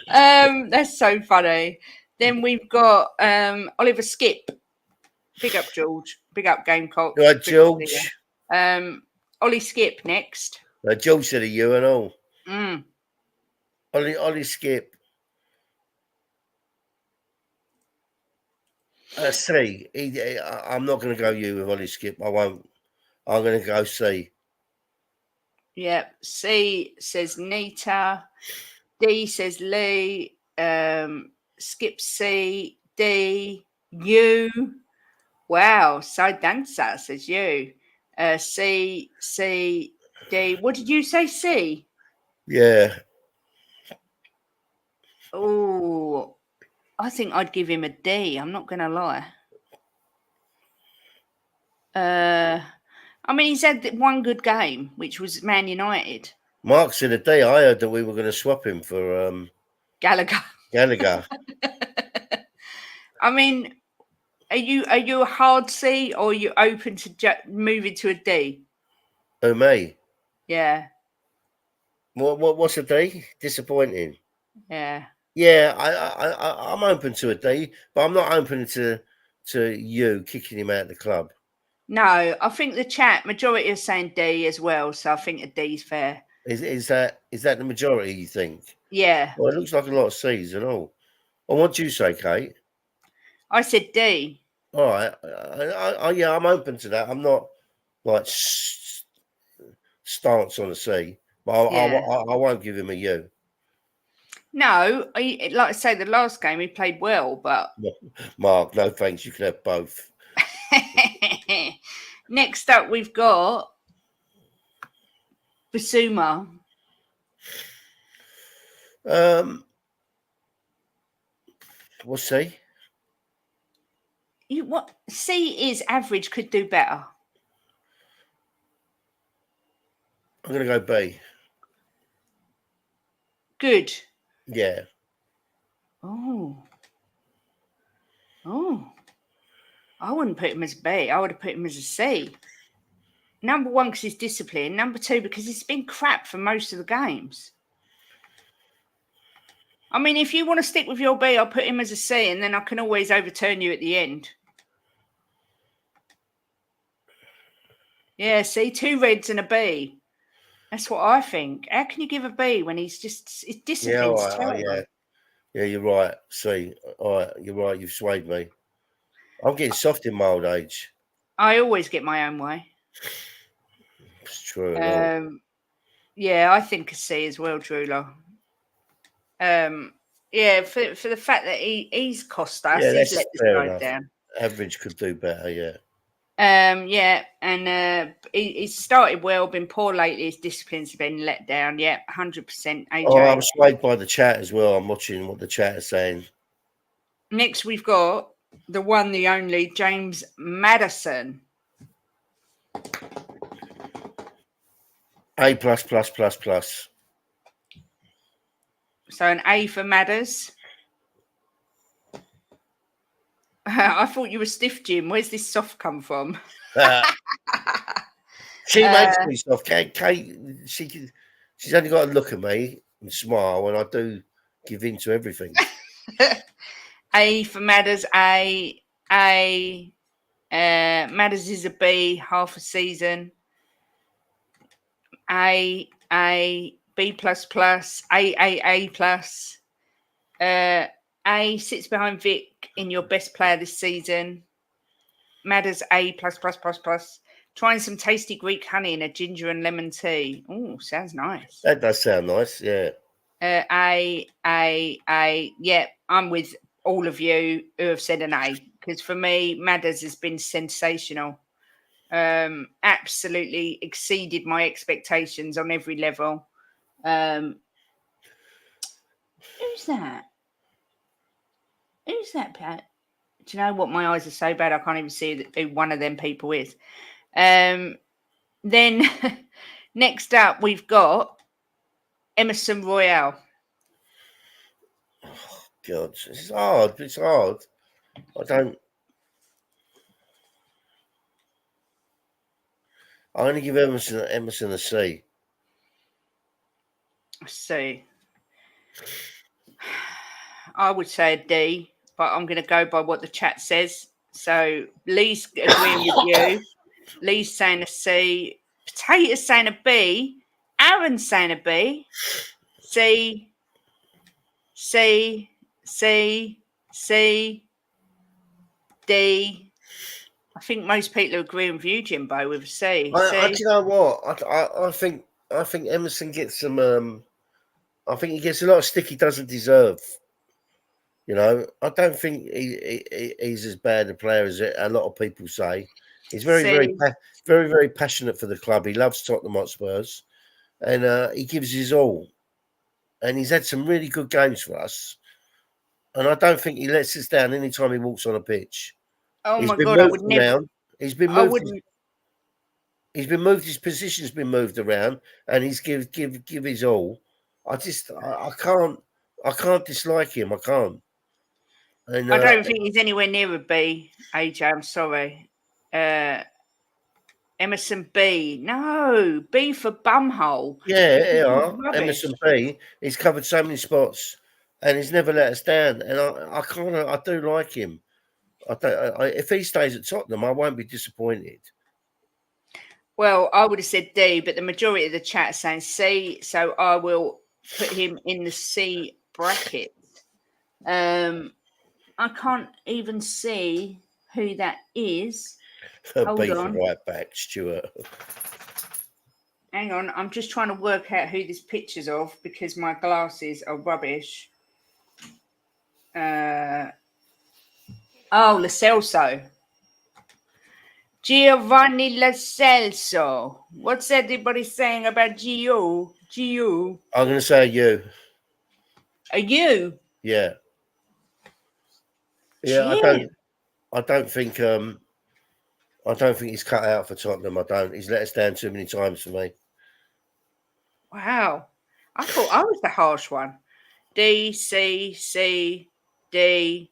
Speaker 1: That's so funny. Then we've got Oliver Skip. Big up, George. Big up, Gamecock.
Speaker 2: Right, George.
Speaker 1: Ollie Skip next.
Speaker 2: George said a U and all.
Speaker 1: Mm.
Speaker 2: Ollie Skip. C. I'm not going to go U with Ollie Skip. I won't. I'm going to go C.
Speaker 1: Yeah. C says Nita. D says Lee. Skip C. D. U. Wow. So dancer says you. C. D. What did you say? C.
Speaker 2: Yeah.
Speaker 1: Oh, I think I'd give him a D. I'm not going to lie. I mean, he's had one good game, which was Man United.
Speaker 2: Mark said a D. I heard that we were going to swap him for
Speaker 1: Gallagher. I mean, are you a hard C or are you open to moving to a D?
Speaker 2: Oh, me?
Speaker 1: Yeah.
Speaker 2: What's a D? Disappointing.
Speaker 1: Yeah.
Speaker 2: Yeah, I'm open to a D, but I'm not open to you kicking him out of the club.
Speaker 1: No, I think the chat majority are saying D as well, so I think a D is fair.
Speaker 2: Is that the majority, you think?
Speaker 1: Yeah.
Speaker 2: Well, it looks like a lot of C's and all. Well, what do you say, Kate?
Speaker 1: I said D.
Speaker 2: All right. Yeah, I'm open to that. I'm not like stance on a C, but I won't give him a U.
Speaker 1: No, like I say, the last game he played well, but
Speaker 2: Mark, no thanks. You can have both.
Speaker 1: Next up, we've got Basuma.
Speaker 2: What's C?
Speaker 1: What C is average, could do better.
Speaker 2: I'm gonna go B.
Speaker 1: Good.
Speaker 2: Yeah.
Speaker 1: Oh. I wouldn't put him as B. I would have put him as a C. Number one, because he's disciplined. Number two, because he's been crap for most of the games. I mean, if you want to stick with your B, I'll put him as a C, and then I can always overturn you at the end. Yeah, see, 2 reds and a B. That's what I think. How can you give a B when his discipline's terrible?
Speaker 2: Yeah. Yeah, you're right. See, all right, you're right. You've swayed me. I'm getting soft in my old age.
Speaker 1: I always get my own way.
Speaker 2: It's true and all.
Speaker 1: Yeah, I think a C as well, Drula. Yeah, for the fact that he's cost us,
Speaker 2: Yeah,
Speaker 1: he's
Speaker 2: that's
Speaker 1: let the
Speaker 2: fair
Speaker 1: side
Speaker 2: enough.
Speaker 1: down.
Speaker 2: Average could do better. Yeah.
Speaker 1: Yeah, and he's started well, been poor lately. His disciplines have been let down. Yeah, 100%.
Speaker 2: Oh,
Speaker 1: AJ.
Speaker 2: I'm swayed by the chat as well. I'm watching what the chat is saying.
Speaker 1: Next, we've got the one, the only James Madison.
Speaker 2: A plus plus plus plus.
Speaker 1: So an A for Madders. I thought you were stiff, Jim. Where's this soft come from?
Speaker 2: She makes me soft. Kate, she's only got to look at me and smile, and I do give in to everything.
Speaker 1: A for Madders. A. Madders is a B, half a season. A, B plus plus, A plus. A sits behind Vic in your best player this season. Madders A plus plus plus plus. Trying some tasty Greek honey in a ginger and lemon tea. Oh, sounds nice.
Speaker 2: That does sound nice. Yeah.
Speaker 1: A. Yeah, I'm with all of you who have said an A, because for me, Madders has been sensational. Absolutely exceeded my expectations on every level. Who's that? Who's that, Pat? Do you know what? My eyes are so bad I can't even see who one of them people is. Then next up we've got Emerson Royale.
Speaker 2: Oh, God, it's hard. It's hard. I only give Emerson a C.
Speaker 1: So I would say a D, but I'm going to go by what the chat says. So Lee's agreeing with you. Lee's saying a C. Potato's saying a B. Aaron's saying a B. C. C. C. C. D. I think most people agree with you, Jimbo, with a C.
Speaker 2: Do you know what? I think Emerson gets some. I think he gets a lot of stick he doesn't deserve. You know, I don't think he's as bad a player as a lot of people say. He's very passionate for the club. He loves Tottenham Hotspurs, and he gives his all. And he's had some really good games for us. And I don't think he lets us down any time he walks on a pitch.
Speaker 1: Oh
Speaker 2: He's
Speaker 1: my
Speaker 2: been
Speaker 1: God, I
Speaker 2: moved
Speaker 1: would never.
Speaker 2: around. He's been
Speaker 1: I
Speaker 2: moved.
Speaker 1: wouldn't.
Speaker 2: He's been moved. His position's been moved around, and he's give his all. I can't dislike him. I can't. And
Speaker 1: I don't think he's anywhere near a B, AJ. I'm sorry. Emerson B. No, B for bumhole.
Speaker 2: yeah,
Speaker 1: Rubbish.
Speaker 2: Emerson B. He's covered so many spots, and he's never let us down. And I do like him. If he stays at Tottenham, I won't be disappointed.
Speaker 1: Well, I would have said D, but the majority of the chat is saying C, so I will put him in the C bracket. I can't even see who that is. Hold
Speaker 2: B for
Speaker 1: on.
Speaker 2: right back, Stuart.
Speaker 1: Hang on, I'm just trying to work out who this picture's of because my glasses are rubbish. Oh, Lo Celso. Giovanni Lo Celso. What's everybody saying about Gio?
Speaker 2: I'm going to say you.
Speaker 1: Are you?
Speaker 2: Yeah. Yeah,
Speaker 1: Gio.
Speaker 2: I don't think he's cut out for Tottenham. I don't. He's let us down too many times for me.
Speaker 1: Wow. I thought I was the harsh one. D, C, C, D.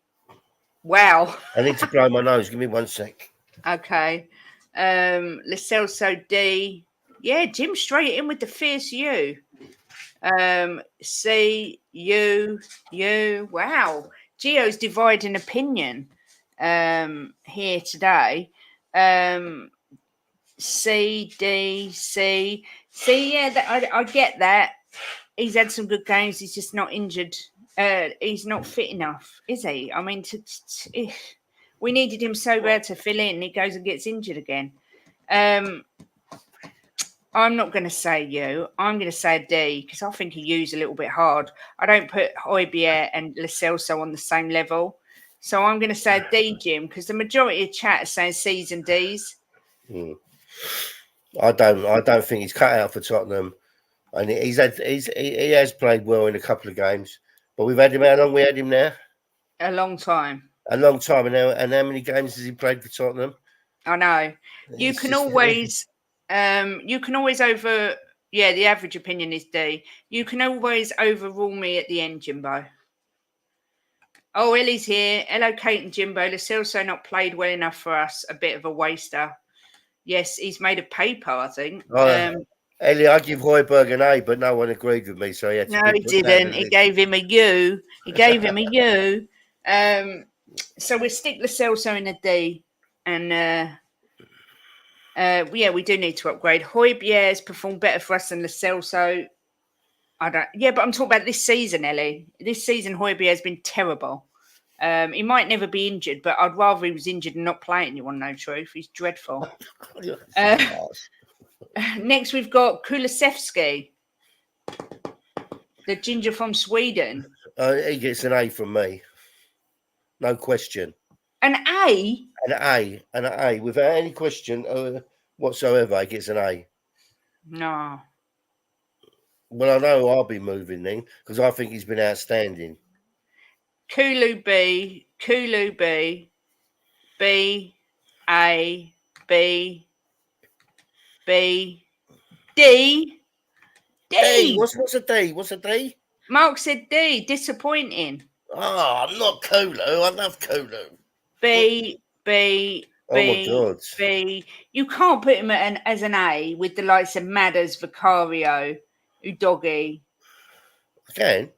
Speaker 1: Wow.
Speaker 2: I need to blow my nose. Give me 1 sec.
Speaker 1: Okay. Lo Celso D. Yeah, Jim straight in with the fierce U. C, U. Wow. Gio's dividing opinion here today. C, D, C. C, yeah, I get that. He's had some good games. He's just not injured He's not fit enough, is he? I mean, we needed him so bad to fill in. He goes and gets injured again. I'm not going to say you. I'm going to say a D because I think he used a little bit hard. I don't put Højbjerg and Lo Celso on the same level. So I'm going to say a D, Jim, because the majority of chat is saying C's and D's.
Speaker 2: I don't think he's cut out for Tottenham. And he has played well in a couple of games. But we've had him, how long we had him now?
Speaker 1: A long time.
Speaker 2: A long time. And how many games has he played for Tottenham?
Speaker 1: I know. You can always the average opinion is D. You can always overrule me at the end, Jimbo. Oh, Ellie's here. Hello, Kate and Jimbo. Lo Celso not played well enough for us. A bit of a waster. Yes, he's made of paper, I think.
Speaker 2: Ellie, I give Højbjerg an A, but no one agreed with me, so he had to.
Speaker 1: No, he didn't. He gave him a U. So we'll stick Lo Celso in a D, and we do need to upgrade. Højbjerg has performed better for us than Lo Celso. But I'm talking about this season, Ellie. This season, Højbjerg has been terrible. He might never be injured, but I'd rather he was injured and not playing. You want to know the truth? He's dreadful. Next, we've got Kulusevski, the ginger from Sweden.
Speaker 2: He gets an A from me. No question.
Speaker 1: An A?
Speaker 2: An A. Without any question whatsoever, he gets an A.
Speaker 1: No.
Speaker 2: Well, I know I'll be moving then, because I think he's been outstanding.
Speaker 1: Kulu B, B, A, B, D.
Speaker 2: What's a D? What's a D?
Speaker 1: Mark said D. Disappointing.
Speaker 2: Oh, I'm not Kulu. I love Kulu.
Speaker 1: B.
Speaker 2: Oh my God.
Speaker 1: B. You can't put him as an A with the likes of Madders, Vicario, Udogi.
Speaker 2: I can.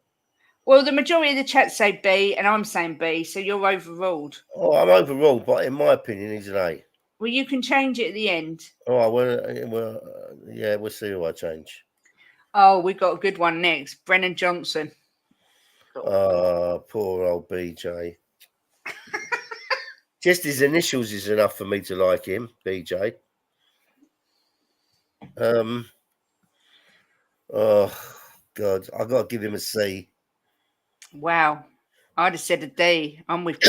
Speaker 1: Well, the majority of the chat say B, and I'm saying B, so you're overruled.
Speaker 2: Oh, I'm overruled, but in my opinion, he's an A.
Speaker 1: Well, you can change it at the end.
Speaker 2: Oh, we'll see who I change.
Speaker 1: Oh, we've got a good one next. Brennan Johnson.
Speaker 2: Oh, poor old BJ. Just his initials is enough for me to like him, BJ. Oh, God. I've got to give him a C.
Speaker 1: Wow. I'd have said a D. I'm with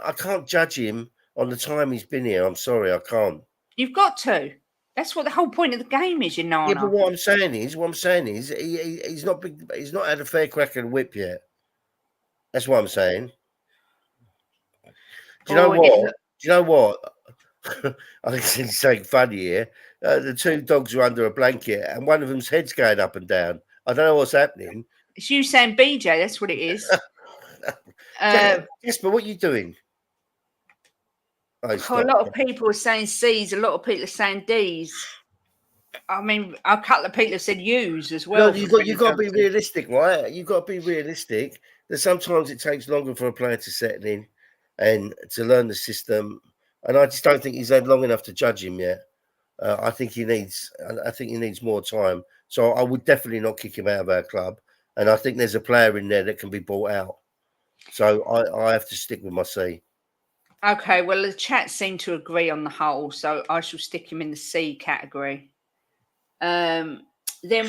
Speaker 1: I
Speaker 2: can't judge him on the time he's been here. I'm sorry, I can't.
Speaker 1: You've got to. That's what the whole point of the game is, you know.
Speaker 2: Yeah, but what I'm saying is he's not had a fair crack at the whip yet. That's what I'm saying. Do you know what? I think it's something funny here. The two dogs are under a blanket, and one of them's head's going up and down. I don't know what's happening.
Speaker 1: It's you saying BJ. That's what it is.
Speaker 2: Yes, but what are you doing?
Speaker 1: A lot of people are saying C's. A lot of people are saying D's. I mean, a couple of people have said U's as well.
Speaker 2: No, you got to be realistic, right? You got to be realistic. That sometimes it takes longer for a player to settle in and to learn the system. And I just don't think he's had long enough to judge him yet. I think he needs more time. So I would definitely not kick him out of our club. And I think there's a player in there that can be bought out. So I have to stick with my C. Okay,
Speaker 1: well, the chat seem to agree on the whole, so I shall stick him in the C category. Then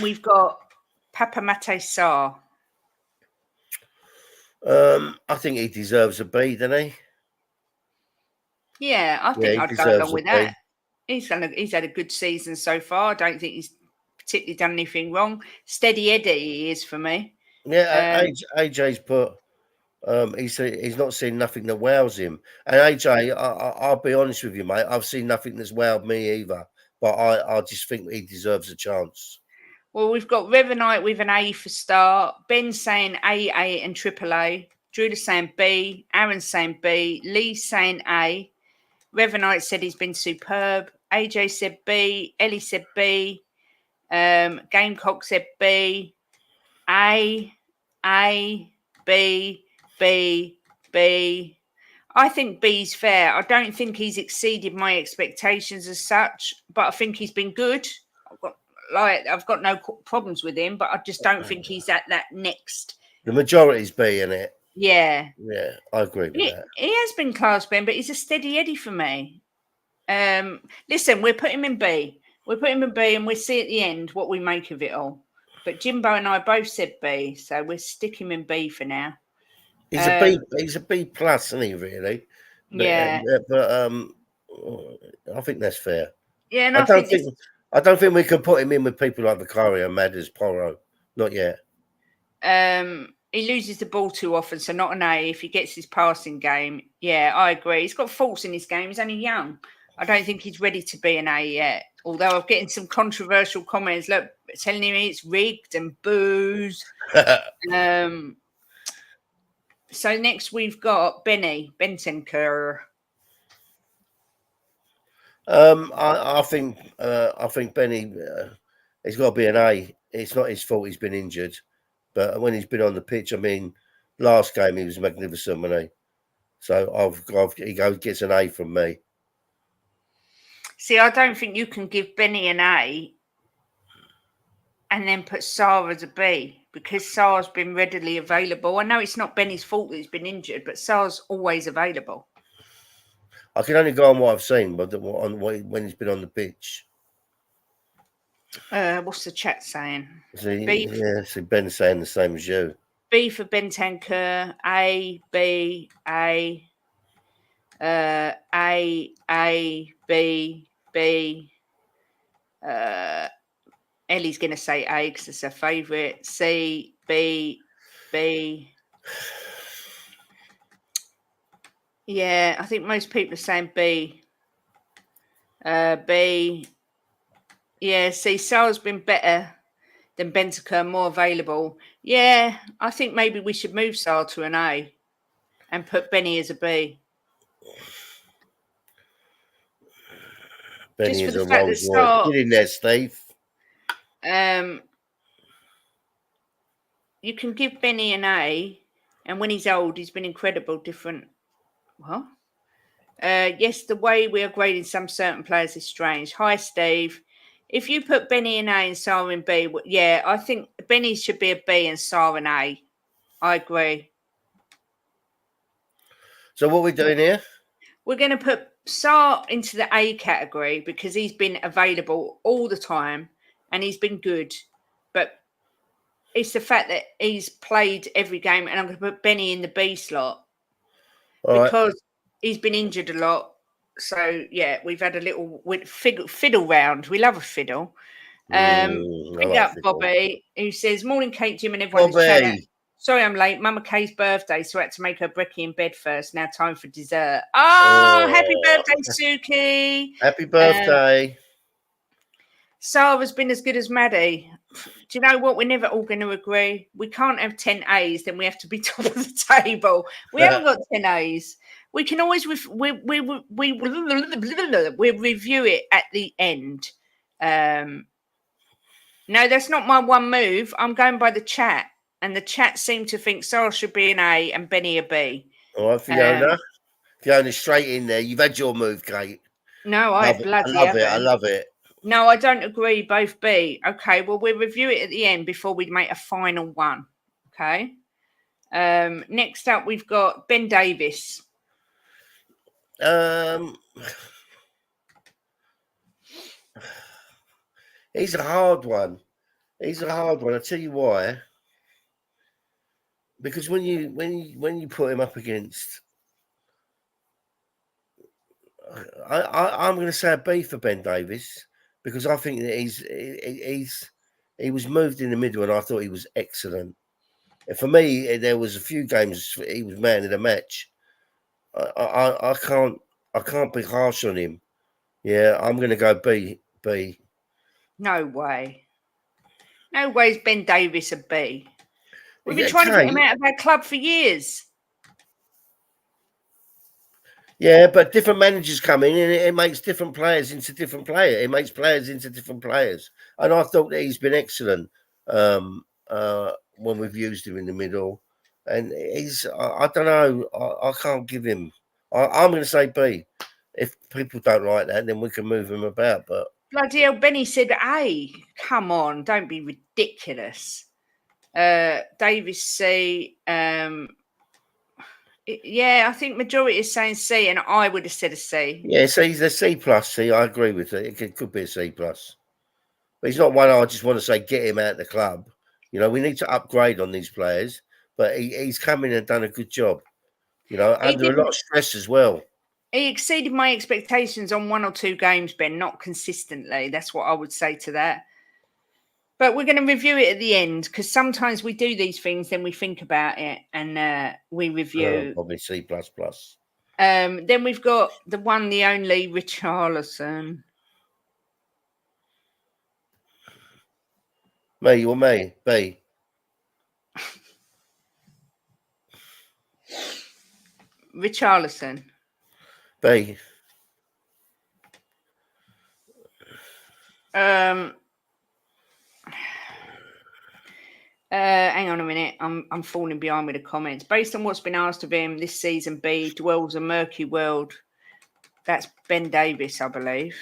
Speaker 1: we've got Papa Mate Sarr.
Speaker 2: I think he deserves a B, doesn't he?
Speaker 1: Yeah, I think I'd go along with that. He's had a good season so far. I don't think he's particularly done anything wrong. Steady Eddie he is for me.
Speaker 2: Yeah, AJ's put. He's not seen nothing that wows him. And AJ, I'll be honest with you, mate. I've seen nothing that's wowed me either. But I just think he deserves a chance. Well, we've got Revenite with an A for start. Ben saying AA and AAA. Drew saying B. Aaron saying B. Lee saying A. Revenite said he's been superb. AJ said B. Ellie said B. Gamecock said B. A, B, B, B. I think B's fair. I don't think he's exceeded my expectations as such, but I think he's been good. I've got
Speaker 1: I've got no problems with him, but I just don't think he's at that next.
Speaker 2: The majority's B in it.
Speaker 1: Yeah,
Speaker 2: Yeah, I agree with that.
Speaker 1: he has been class Ben, but he's a steady Eddie for me. Listen, we'll put him in B. We'll put him in B, and we'll see at the end what we make of it all. But Jimbo and I both said B, so we'll stick him in B for now.
Speaker 2: He's a B. He's a B plus, isn't he? Really? But,
Speaker 1: Yeah.
Speaker 2: But I think that's fair.
Speaker 1: Yeah, and
Speaker 2: I don't think we can put him in with people like Vicario, Madders, Porro. Not yet.
Speaker 1: He loses the ball too often, so not an A. If he gets his passing game, yeah, I agree. He's got faults in his game. He's only young. I don't think he's ready to be an A yet. Although I'm getting some controversial comments, look, telling him it's rigged and booze. So next we've got Benny Bentancur.
Speaker 2: I think Benny, he's got to be an A. It's not his fault he's been injured, but when he's been on the pitch, I mean, last game he was magnificent, wasn't he? So he gets an A from me.
Speaker 1: See, I don't think you can give Benny an A and then put Sarah as a B, because Sarah's been readily available. I know it's not Benny's fault that he's been injured, but Sarah's always available.
Speaker 2: I can only go on what I've seen, but when he's been on the pitch.
Speaker 1: What's the chat saying?
Speaker 2: See Ben's saying the same as you.
Speaker 1: B for Bentancur, A, B, A, B, B. Ellie's going to say A because it's her favourite. C, B, B. Yeah, I think most people are saying B. B. Yeah, see, Sarah's been better than Bentancur, more available. Yeah, I think maybe we should move Sarah to an A and put Benny as a B.
Speaker 2: Benny
Speaker 1: just for
Speaker 2: is
Speaker 1: the
Speaker 2: a
Speaker 1: fact that Sarah,
Speaker 2: get in there, Steve.
Speaker 1: You can give Benny an A, and when he's old, he's been incredible. Different. What? Yes, the way we are grading some certain players is strange. Hi, Steve. If you put Benny in A and Sarah in B, yeah, I think Benny should be a B and Sarah an A. I agree.
Speaker 2: So what are we doing here?
Speaker 1: We're going to put Sarr into the A category because he's been available all the time and he's been good. But it's the fact that he's played every game, and I'm going to put Benny in the B slot because he's been injured a lot. So, yeah, we've had a little fiddle round. We love a fiddle. Bring up Bobby, who says, morning, Kate, Jim, and everyone in the chat. Sorry I'm late. Mama Kay's birthday, so I had to make her brekkie in bed first. Now time for dessert. Oh, happy birthday, Suki.
Speaker 2: Happy birthday.
Speaker 1: Sarah's been as good as Maddie. Do you know what? We're never all going to agree. We can't have 10 A's, then we have to be top of the table. We haven't got 10 A's. We can always we review it at the end. No, that's not my one move. I'm going by the chat. And the chat seemed to think Sarah should be an A and Benny a B.
Speaker 2: All right, Fiona. Fiona, straight in there. You've had your move, Kate.
Speaker 1: No, I
Speaker 2: love it.
Speaker 1: No, I don't agree. Both B. Okay, well, we'll review it at the end before we make a final one. Okay. Next up, we've got Ben Davis.
Speaker 2: He's a hard one. I'll tell you why. Because when you put him up against, I'm going to say a B for Ben Davis, because I think that he was moved in the middle, and I thought he was excellent. And for me, there was a few games he was man of the match. I can't be harsh on him. Yeah, I'm going to go B.
Speaker 1: No way. No way is Ben Davis a B. We've been trying to get him out of our club for years.
Speaker 2: Yeah, but different managers come in and it makes different players into different players. It makes players into different players. And I thought that he's been excellent when we've used him in the middle. And I don't know, I can't give him. I'm going to say B. If people don't like that, then we can move him about. But
Speaker 1: Bloody hell, Benny said A. Come on, don't be ridiculous. Davis C. Yeah, I think majority is saying C, and I would have said a C.
Speaker 2: Yeah, so he's a C plus. C, I agree with it. It could be a C plus, but he's not one I just want to say get him out of the club. You know, we need to upgrade on these players, but he's come in and done a good job. You know,
Speaker 1: He
Speaker 2: under a lot of stress as well.
Speaker 1: He exceeded my expectations on 1 or 2 games, Ben, not consistently. That's what I would say to that. But we're going to review it at the end because sometimes we do these things, then we think about it and we review.
Speaker 2: Probably C plus plus.
Speaker 1: Then we've got the one, the only Richarlison.
Speaker 2: Me or me? B.
Speaker 1: Richarlison.
Speaker 2: B.
Speaker 1: Hang on a minute. I'm falling behind with the comments. Based on what's been asked of him this season, B dwells a murky world. That's Ben Davis, I believe.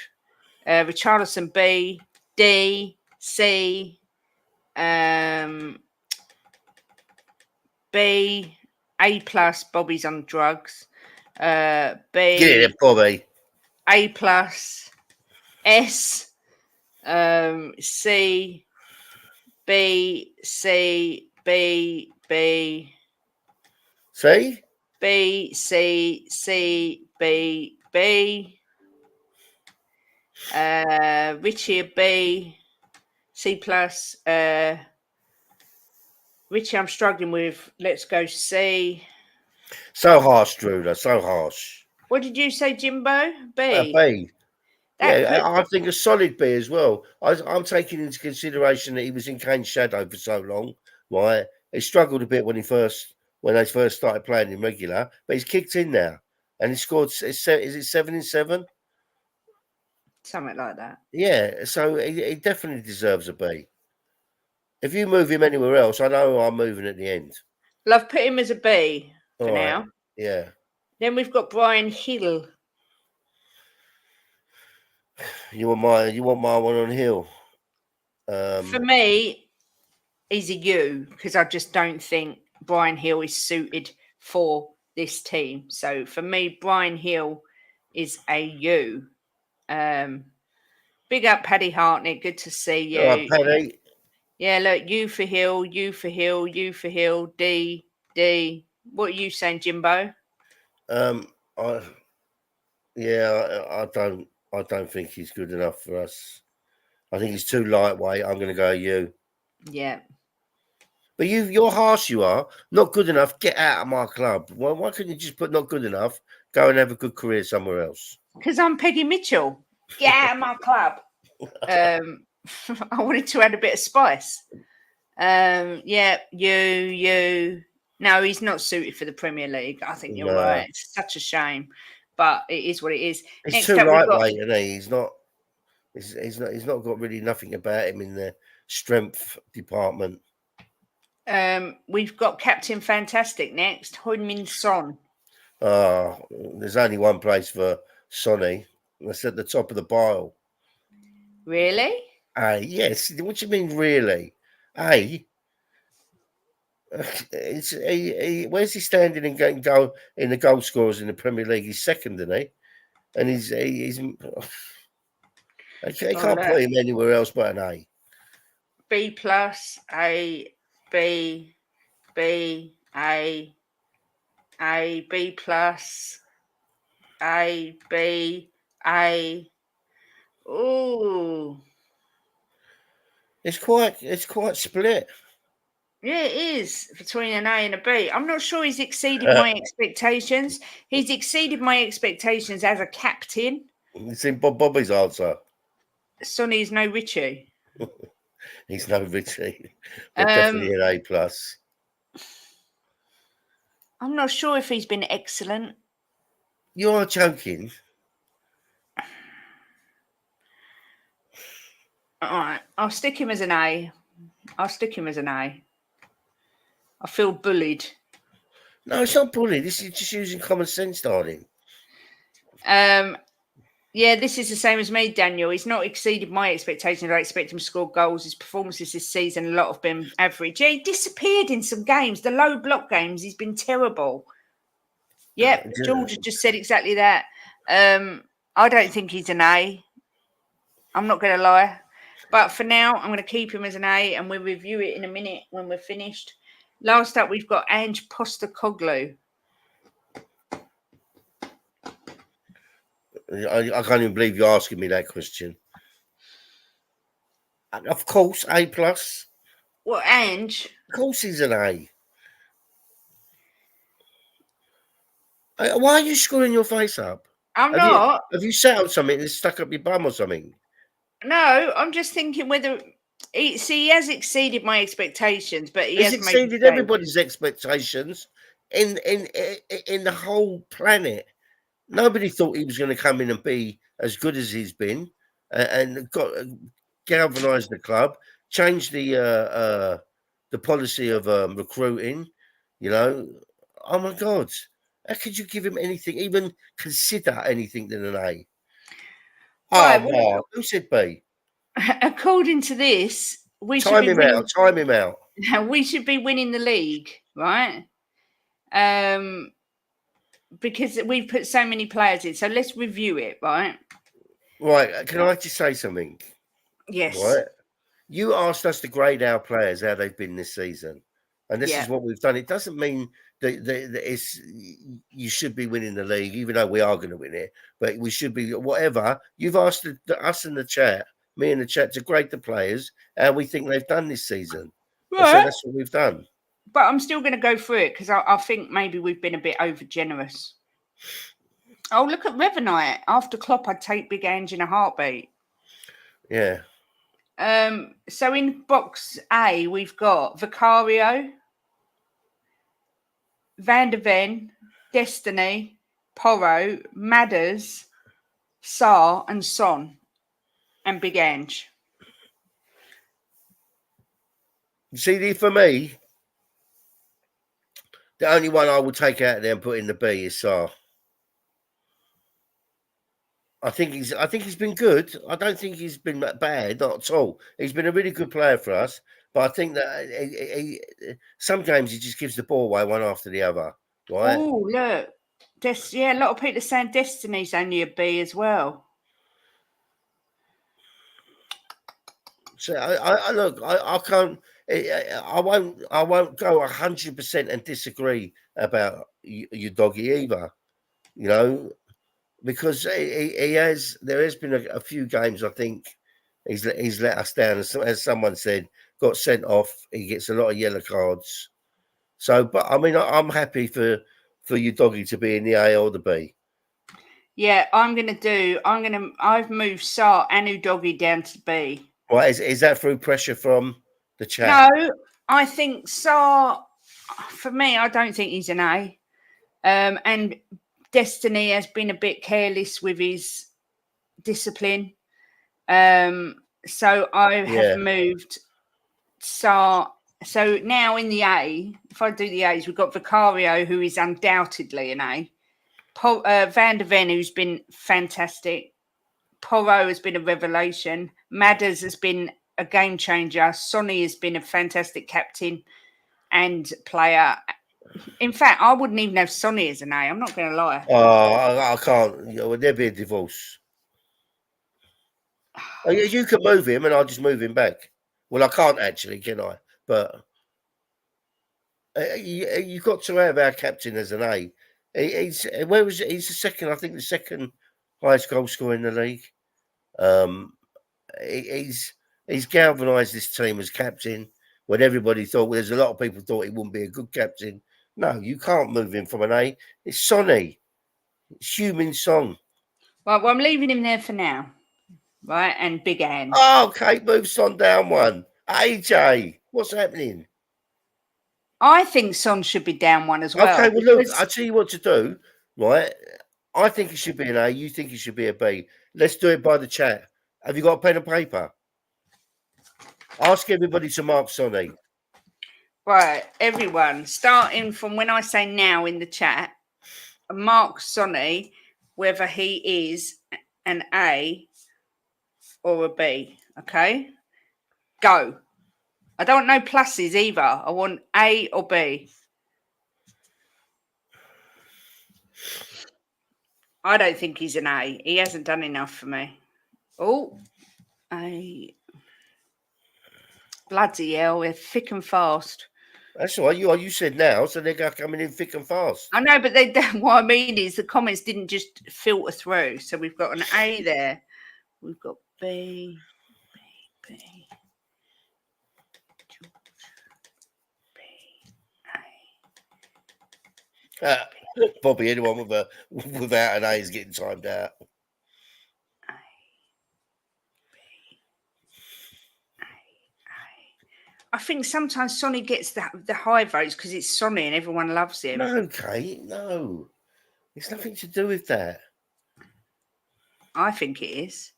Speaker 1: Richarlison B, D, C, B, A plus. Bobby's on drugs. B,
Speaker 2: Get it, Bobby.
Speaker 1: A plus, S, C, B, C, B, B.
Speaker 2: C?
Speaker 1: B, C, C, B, B. Richie a B, C plus. Richie, I'm struggling with. Let's go C.
Speaker 2: So harsh, Druder. So harsh.
Speaker 1: What did you say, Jimbo? B.
Speaker 2: B.
Speaker 1: That
Speaker 2: I think a solid B as well. I'm taking into consideration that he was in Kane's shadow for so long. Right, he struggled a bit when they first started playing him regular, but he's kicked in now and he scored. Is it 7 in 7?
Speaker 1: Something like that.
Speaker 2: Yeah, so he definitely deserves a B. If you move him anywhere else, I know I'm moving at the end.
Speaker 1: Love, put him as a B for
Speaker 2: All right.
Speaker 1: now.
Speaker 2: Yeah.
Speaker 1: Then we've got Brian Hill.
Speaker 2: You want my one on Hill?
Speaker 1: For me, he's a U because I just don't think Brian Hill is suited for this team. So for me, Brian Hill is a U. Big up, Paddy Hartnett. Good to see you.
Speaker 2: All right, Paddy.
Speaker 1: Yeah, look, U for Hill, U for Hill, U for Hill, D, D. What are you saying, Jimbo?
Speaker 2: I don't think he's good enough for us. I think he's too lightweight. I'm going to go U.
Speaker 1: Yeah.
Speaker 2: But you're harsh. You are not good enough. Get out of my club. Why couldn't you just put not good enough? Go and have a good career somewhere else.
Speaker 1: Because I'm Peggy Mitchell. Get out of my club. I wanted to add a bit of spice. Yeah, you. No, he's not suited for the Premier League. I think you're right. It's such a shame, but it is what it is.
Speaker 2: He's too lightweight, isn't he? He's not. He's not got really nothing about him in the strength department.
Speaker 1: We've got Captain Fantastic next, Heung-min Son.
Speaker 2: There's only one place for Sonny. That's at the top of the pile.
Speaker 1: Really?
Speaker 2: Yes. What do you mean, really? Where's he standing in getting goal in the goal scorers in the Premier League? He's second, isn't he? And he's I can't put him anywhere else but an A.
Speaker 1: B plus, A, B, B, A, B plus, A, B, A. Ooh.
Speaker 2: It's quite split.
Speaker 1: Yeah, it is between an A and a B. I'm not sure he's exceeded my expectations. He's exceeded my expectations as a captain.
Speaker 2: It's in Bobby's answer.
Speaker 1: Sonny's no Richie.
Speaker 2: He's no Richie, but definitely an A plus.
Speaker 1: I'm not sure if he's been excellent.
Speaker 2: You are joking.
Speaker 1: All right, I'll stick him as an A. I feel bullied.
Speaker 2: No, it's not bullied. This is just using common sense, darling.
Speaker 1: Yeah, this is the same as me, Daniel. He's not exceeded my expectations. I expect him to score goals. His performances this season, a lot have been average. Yeah, he disappeared in some games. The low block games, he's been terrible. Yep, George has just said exactly that. I don't think he's an A. I'm not going to lie. But for now, I'm going to keep him as an A, and we'll review it in a minute when we're finished. Last up, we've got Ange Postecoglou.
Speaker 2: I can't even believe you're asking me that question. Of course, A plus.
Speaker 1: Well, Ange.
Speaker 2: Of course, he's an A. Why are you screwing your face up?
Speaker 1: I'm not.
Speaker 2: Have you sat on something and stuck up your bum or something?
Speaker 1: No, I'm just thinking whether he has exceeded my expectations, but
Speaker 2: He's exceeded everybody's expectations in the whole planet. Nobody thought he was going to come in and be as good as he's been, and got galvanised the club, changed the policy of recruiting. You know, oh my God, how could you give him anything, even consider anything than an A?
Speaker 1: Right,
Speaker 2: Mark, who said B?
Speaker 1: According to this, we should
Speaker 2: Time
Speaker 1: be
Speaker 2: him
Speaker 1: winning.
Speaker 2: out. Time him out.
Speaker 1: We should be winning the league, right? Because we've put so many players in. So let's review it, right?
Speaker 2: Right. Can I just say something?
Speaker 1: Yes.
Speaker 2: Right. You asked us to grade our players how they've been this season, and this is what we've done. It doesn't mean that it's you should be winning the league, even though we are going to win it. But we should be whatever. You've asked us in the chat, me in the chat, to grade the players how we think they've done this season. Right. So that's what we've done.
Speaker 1: But I'm still going to go through it because I think maybe we've been a bit over generous. Oh, look at Revenite. After Klopp, I'd take Big Ange in a heartbeat.
Speaker 2: Yeah.
Speaker 1: So in box A, we've got Vicario, Van der Ven, Destiny, Porro, Madders, Sarr, and Son, and Big Ange.
Speaker 2: See, for me, the only one I would take out there and put in the B is Sarr. I think he's been good. I don't think he's been bad, not at all. He's been a really good player for us. But I think that some games he just gives the ball away one after the other. Right?
Speaker 1: Oh, look. A lot of people are saying Destiny's only a B as well.
Speaker 2: So I can't. I won't go 100% and disagree about your doggy either. You know, because he has. There has been a few games I think he's let us down. As someone said, got sent off. He gets a lot of yellow cards. So, but I mean, I'm happy for your doggy to be in the A or the B.
Speaker 1: Yeah, I've moved Sarr and Udogie down to B.
Speaker 2: Right, is that through pressure from the chat?
Speaker 1: No, I think Sarr, for me, I don't think he's an A. And Destiny has been a bit careless with his discipline. So I have moved Sarr. So now in the A, if I do the A's, we've got Vicario, who is undoubtedly an A. Van der Ven, who's been fantastic. Porro has been a revelation. Madders has been a game changer. Sonny has been a fantastic captain and player. In fact, I wouldn't even have Sonny as an A. I'm not going to lie.
Speaker 2: I can't. Would there be a divorce? You can move him, and I'll just move him back. Well, I can't actually, can I? But you've got to have our captain as an A. He's the second. I think the second highest goal scorer in the league. He's galvanised this team as captain when everybody thought. Well, there's a lot of people thought he wouldn't be a good captain. No, you can't move him from an A. It's Sonny. It's Human Song.
Speaker 1: Right, well, I'm leaving him there for now. Right, and Big Ange.
Speaker 2: Oh, Kate, move Son down one. AJ, what's happening?
Speaker 1: I think Son should be down one as well.
Speaker 2: Okay, well, look, I'll tell you what to do, right? I think he should be an A. You think he should be a B. Let's do it by the chat. Have you got a pen and paper? Ask everybody to mark Sonny.
Speaker 1: Right, everyone, starting from when I say now in the chat, mark Sonny, whether he is an A or a B. Okay, go. I don't want no pluses either. I want A or B. I don't think he's an A. He hasn't done enough for me. Oh, A. Bloody hell, we're thick and fast.
Speaker 2: That's all right. You said now, so they're coming in thick and fast.
Speaker 1: I know, but what I mean is the comments didn't just filter through. So we've got an A there. We've got B, B, B, B, A.
Speaker 2: Bobby, anyone without an A is getting timed out.
Speaker 1: I think sometimes Sonny gets the high votes because it's Sonny and everyone loves him.
Speaker 2: No, Kate, no. It's nothing to do with that.
Speaker 1: I think it is.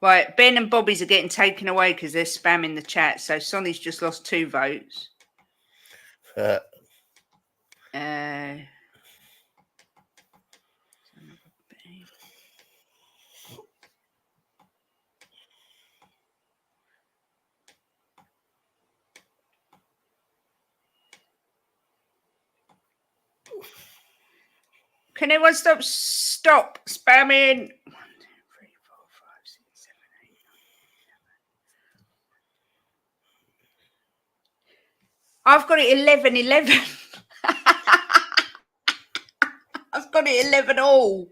Speaker 1: Right, Ben and Bobby's are getting taken away because they're spamming the chat. So Sonny's just lost 2 votes. Can everyone stop spamming? 1, 2, 3, 4, 5, 6, 7, 8, 9, 10, 11. I've got it 11. I've got it 11 all.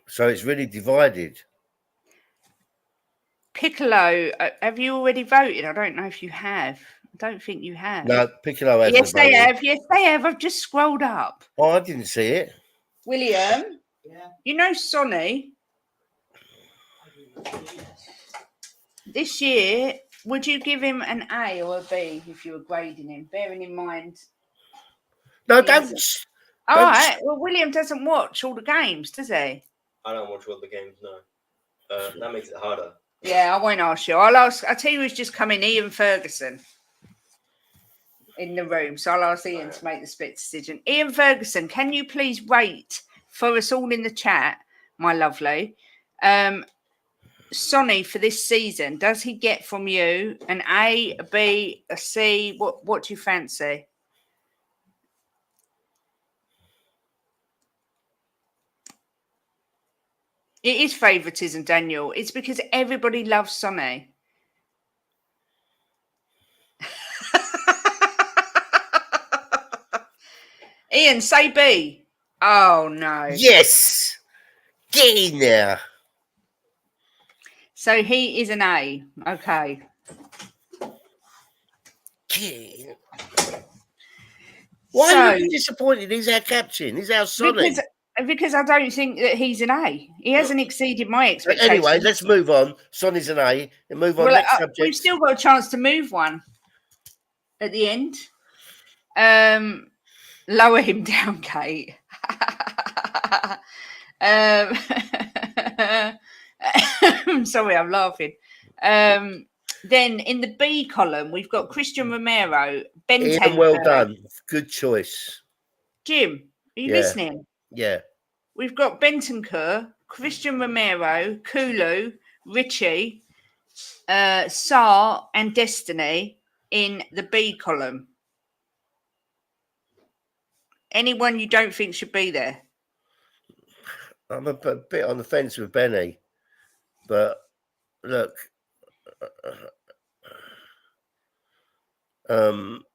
Speaker 2: So it's really divided.
Speaker 1: Piccolo, have you already voted? I don't know if you have. I don't think you have.
Speaker 2: No, Piccolo hasn't.
Speaker 1: Yes, they have. Yes, they have. I've just scrolled up.
Speaker 2: Oh, I didn't see it.
Speaker 1: William, yeah. You know Sonny. This year, would you give him an A or a B if you were grading him, bearing in mind?
Speaker 2: No, don't.
Speaker 1: All right. Well, William doesn't watch all the games, does he?
Speaker 3: I don't watch all the games, no. That makes it harder.
Speaker 1: Yeah, I won't ask you. I'll tell you who's just come in, Ian Ferguson, in the room. So I'll ask Ian to make the split decision. Ian Ferguson, can you please rate for us all in the chat, my lovely, Sonny for this season? Does he get from you an A, a B, a C? What do you fancy? It is favouritism, Daniel. It's because everybody loves Sonny. Ian, say B. Oh, no.
Speaker 2: Yes. Get in there.
Speaker 1: So he is an A. Okay.
Speaker 2: Why are you disappointed? He's our captain. He's our Sonny.
Speaker 1: Because I don't think that he's an A. He hasn't exceeded my expectations.
Speaker 2: Anyway, let's move on. Sonny's an A. And move on.
Speaker 1: Well,
Speaker 2: next subject.
Speaker 1: We've still got a chance to move one at the end. Lower him down, Kate. Sorry, I'm laughing. Then in the B column, we've got Christian Romero, Ben.
Speaker 2: Well done. Good choice.
Speaker 1: Jim, are you listening?
Speaker 2: Yeah.
Speaker 1: We've got Bentancur, Christian Romero, Kulu, Richie, Saar, and Destiny in the B column. Anyone you don't think should be there?
Speaker 2: I'm a bit on the fence with Benny, but look, I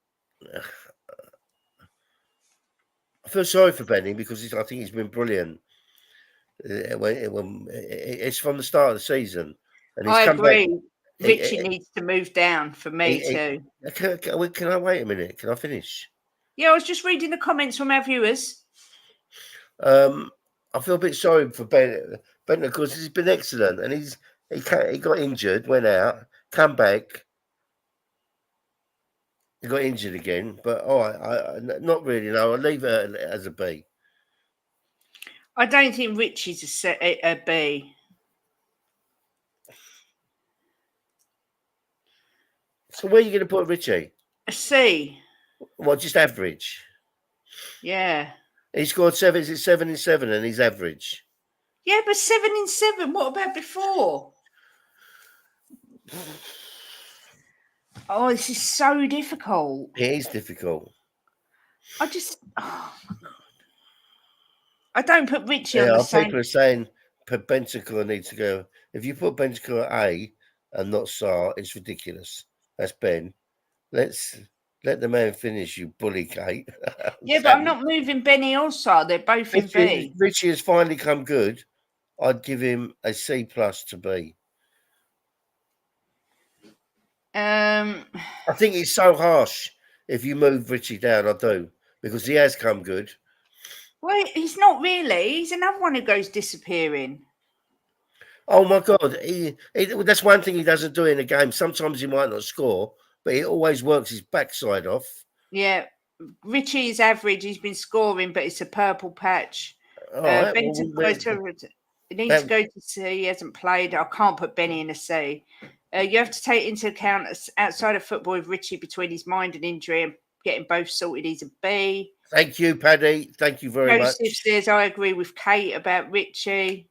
Speaker 2: feel sorry for Benny because I think he's been brilliant. It's from the start of the season, and he's
Speaker 1: I agree.
Speaker 2: Back.
Speaker 1: Richie needs to move down for me too.
Speaker 2: Can I wait a minute? Can I finish?
Speaker 1: Yeah, I was just reading the comments from our viewers.
Speaker 2: I feel a bit sorry for Ben because he's been excellent, and he got injured, went out, come back. He got injured again, but all right, not really. No, I'll leave it as a B.
Speaker 1: I don't think Richie's a B.
Speaker 2: So where are you going to put Richie?
Speaker 1: A C.
Speaker 2: Well, just average.
Speaker 1: Yeah.
Speaker 2: He scored 7. Is it 7 in 7, and he's average?
Speaker 1: Yeah, but 7 in 7. What about before? Oh, this is so difficult.
Speaker 2: It is difficult.
Speaker 1: Oh my God. I don't put Richie on the
Speaker 2: Yeah,
Speaker 1: same.
Speaker 2: people are saying Bentancur needs to go. If you put Bentancur at A and not Sar, it's ridiculous. That's Ben. Let the man finish, you bully, Kate.
Speaker 1: Yeah, but I'm not moving Benny or Sar. They're both in B.
Speaker 2: Richie has finally come good. I'd give him a C+ to B. I think it's so harsh if you move Richie down. I do, because he has come good.
Speaker 1: Well, he's not really. He's another one who goes disappearing.
Speaker 2: Oh my God, that's one thing he doesn't do in a game. Sometimes he might not score, but he always works his backside off.
Speaker 1: Yeah, Richie is average. He's been scoring, but it's a purple patch.
Speaker 2: All right,
Speaker 1: Benton he needs to go to C. He hasn't played. I can't put Benny in a C. You have to take into account outside of football with Richie between his mind and injury and getting both sorted. He's a B.
Speaker 2: Thank you, Paddy. Thank you very much.
Speaker 1: Joseph says, I agree with Kate about Richie.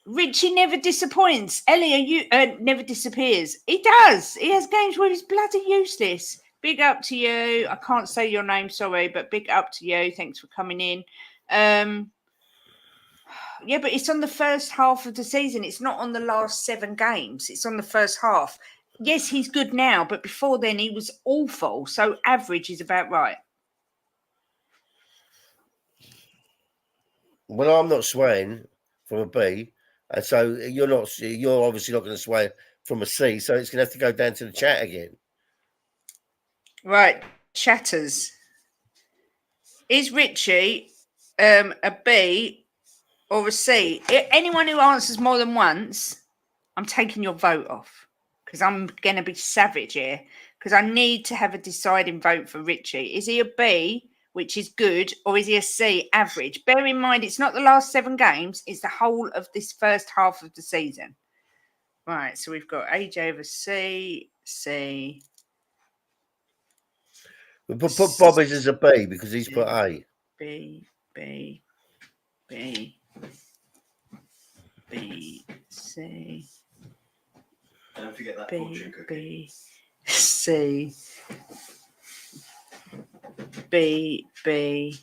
Speaker 1: Richie never disappoints. Ellie, never disappears. He does. He has games where he's bloody useless. Big up to you. I can't say your name, sorry, but big up to you. Thanks for coming in. Yeah, but it's on the first half of the season. It's not on the last 7 games. It's on the first half. Yes, he's good now, but before then he was awful. So average is about right.
Speaker 2: Well, I'm not swaying from a B, and so you're obviously not going to sway from a C. So it's going to have to go down to the chat again.
Speaker 1: Right, chatters. Is Richie a B or a C? Anyone who answers more than once, I'm taking your vote off because I'm going to be savage here because I need to have a deciding vote for Richie. Is he a B, which is good, or is he a C, average? Bear in mind, it's not the last 7 games. It's the whole of this first half of the season. Right, so we've got AJ over C, C.
Speaker 2: We put Bobby's as a B because he's put A.
Speaker 1: B, B, B, B, C.
Speaker 3: Don't forget that
Speaker 1: B,
Speaker 3: fortune cookie.
Speaker 1: B, C, B, B.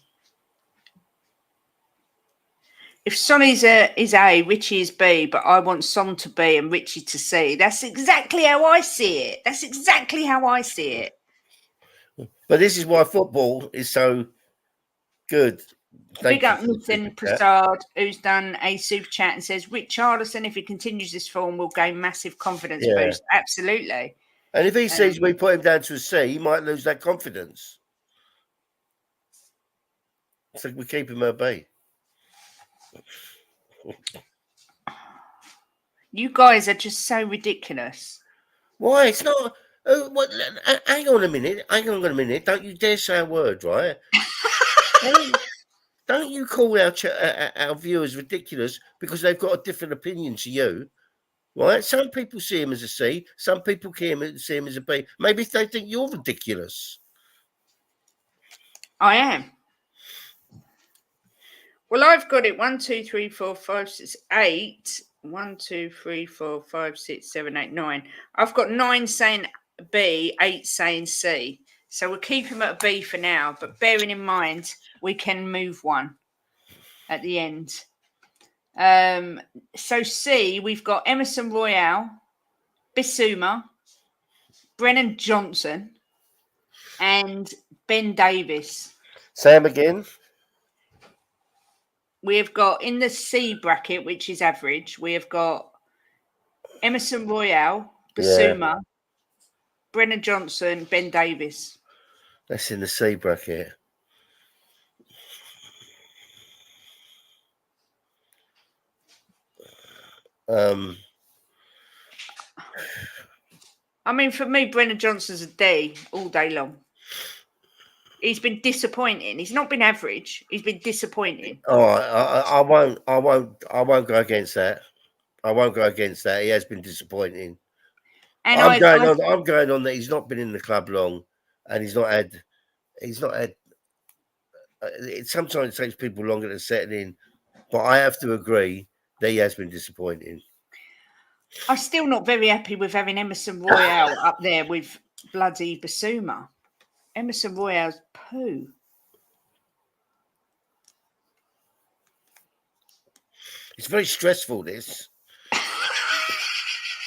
Speaker 1: If Sonny's is A, Richie is B, but I want Son to B and Richie to C. That's exactly how I see it. That's exactly how I see it.
Speaker 2: But this is why football is so good.
Speaker 1: Big up Nathan Prasad, who's done a super chat and says, Richarlison, if he continues this form, will gain massive confidence boost. Absolutely.
Speaker 2: And if he sees we put him down to a C, he might lose that confidence. So we keep him at B.
Speaker 1: You guys are just so ridiculous.
Speaker 2: Why? It's not. Hang on a minute. Don't you dare say a word, right? Don't you call our viewers ridiculous because they've got a different opinion to you, right? Some people see him as a C. Some people see him as a B. Maybe they think you're ridiculous.
Speaker 1: I am. Well, I've got it 1, 2, 3, 4, 5, 6, 8. 1, 2, 3, 4, 5, 6, 7, 8, 9. I've got 9 saying B, 8 saying C. So we'll keep him at a B for now, but bearing in mind we can move one at the end. So C, we've got Emerson Royale, Bissouma, Brennan Johnson, and Ben Davis.
Speaker 2: Sam again.
Speaker 1: We have got in the C bracket, which is average, we have got Emerson Royale, Bissouma, Brennan Johnson, Ben Davis.
Speaker 2: That's in the C bracket.
Speaker 1: I mean, for me, Brennan Johnson's a D all day long. He's been disappointing. He's not been average. He's been disappointing.
Speaker 2: All right, I won't go against that. I won't go against that. He has been disappointing.
Speaker 1: And
Speaker 2: I'm going on that he's not been in the club long, and he's not had. Sometimes it takes people longer to settle in, but I have to agree that he has been disappointing.
Speaker 1: I'm still not very happy with having Emerson Royale up there with bloody Basuma. Emerson Royale's poo.
Speaker 2: It's very stressful, this.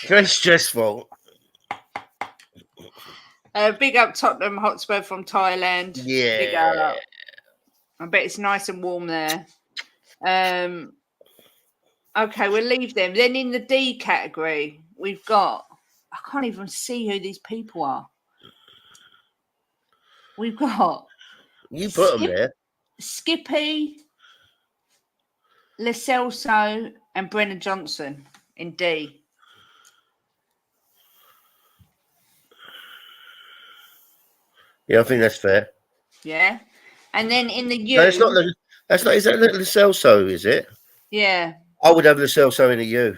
Speaker 2: Very stressful.
Speaker 1: Big up Tottenham Hotspur from Thailand.
Speaker 2: Yeah.
Speaker 1: Big up. I bet it's nice and warm there. Okay, we'll leave them. Then in the D category, we've got... I can't even see who these people are. We've got...
Speaker 2: You put them there.
Speaker 1: Skippy, Lo Celso and Brennan Johnson in D.
Speaker 2: Yeah, I think that's fair.
Speaker 1: Yeah. And then in the U...
Speaker 2: No, it's not. That's not. Is that Lo Celso? Is it?
Speaker 1: Yeah.
Speaker 2: I would have Lo Celso in a U.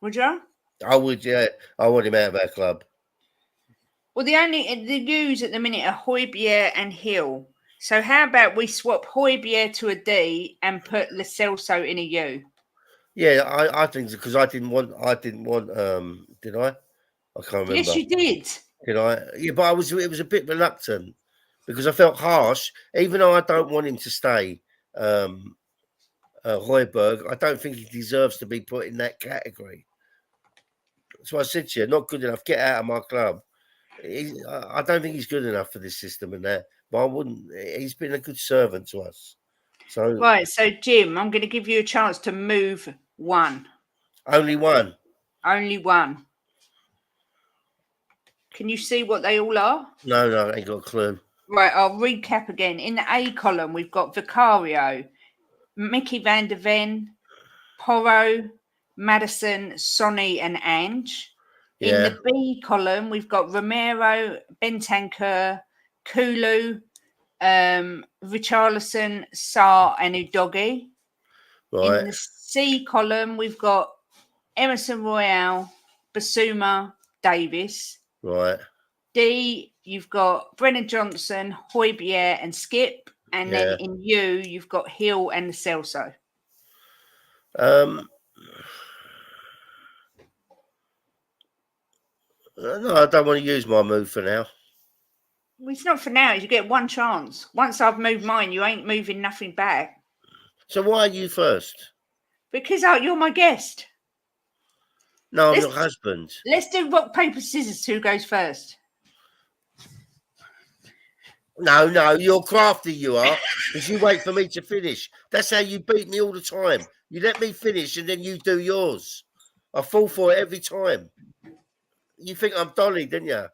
Speaker 1: Would you?
Speaker 2: I would. Yeah, I want him out of our club.
Speaker 1: Well, the U's at the minute are Højbjerg and Hill. So how about we swap Højbjerg to a D and put Lo Celso in a U?
Speaker 2: Yeah, I think because I didn't want. Did I? I can't remember.
Speaker 1: Yes, you did.
Speaker 2: Did I? Yeah, but it was a bit reluctant because I felt harsh, even though I don't want him to stay. Højbjerg, I don't think he deserves to be put in that category. That's what I said to you. Not good enough. Get out of my club. I don't think he's good enough for this system and that. But I wouldn't. He's been a good servant to us. So
Speaker 1: Right. So Jim, I'm going to give you a chance to move one.
Speaker 2: Only one.
Speaker 1: Only one. Can you see what they all are?
Speaker 2: No, I ain't got a clue.
Speaker 1: Right. I'll recap again. In the A column, we've got Vicario, Mickey van der Ven, Porro, Madison, Sonny, and Ange. In
Speaker 2: Yeah.
Speaker 1: the B column, we've got Romero, Bentancur, Kulu, Richarlison, Sarr, and Udogi.
Speaker 2: Right.
Speaker 1: In the C column, we've got Emerson Royale, Basuma, Davis.
Speaker 2: Right.
Speaker 1: D, you've got Brennan Johnson, Højbjerg, and Skip. And then in U, you've got Hill and Lo Celso.
Speaker 2: No, I don't want to use my move for now.
Speaker 1: Well, it's not for now. You get one chance. Once I've moved mine, you ain't moving nothing back.
Speaker 2: So why are you first?
Speaker 1: Because you're my guest.
Speaker 2: No, I'm your husband.
Speaker 1: Let's do rock, paper, scissors. Who goes first?
Speaker 2: No, you're crafty, you are. Because you wait for me to finish. That's how you beat me all the time. You let me finish and then you do yours. I fall for it every time. You think I'm Dolly, didn't you?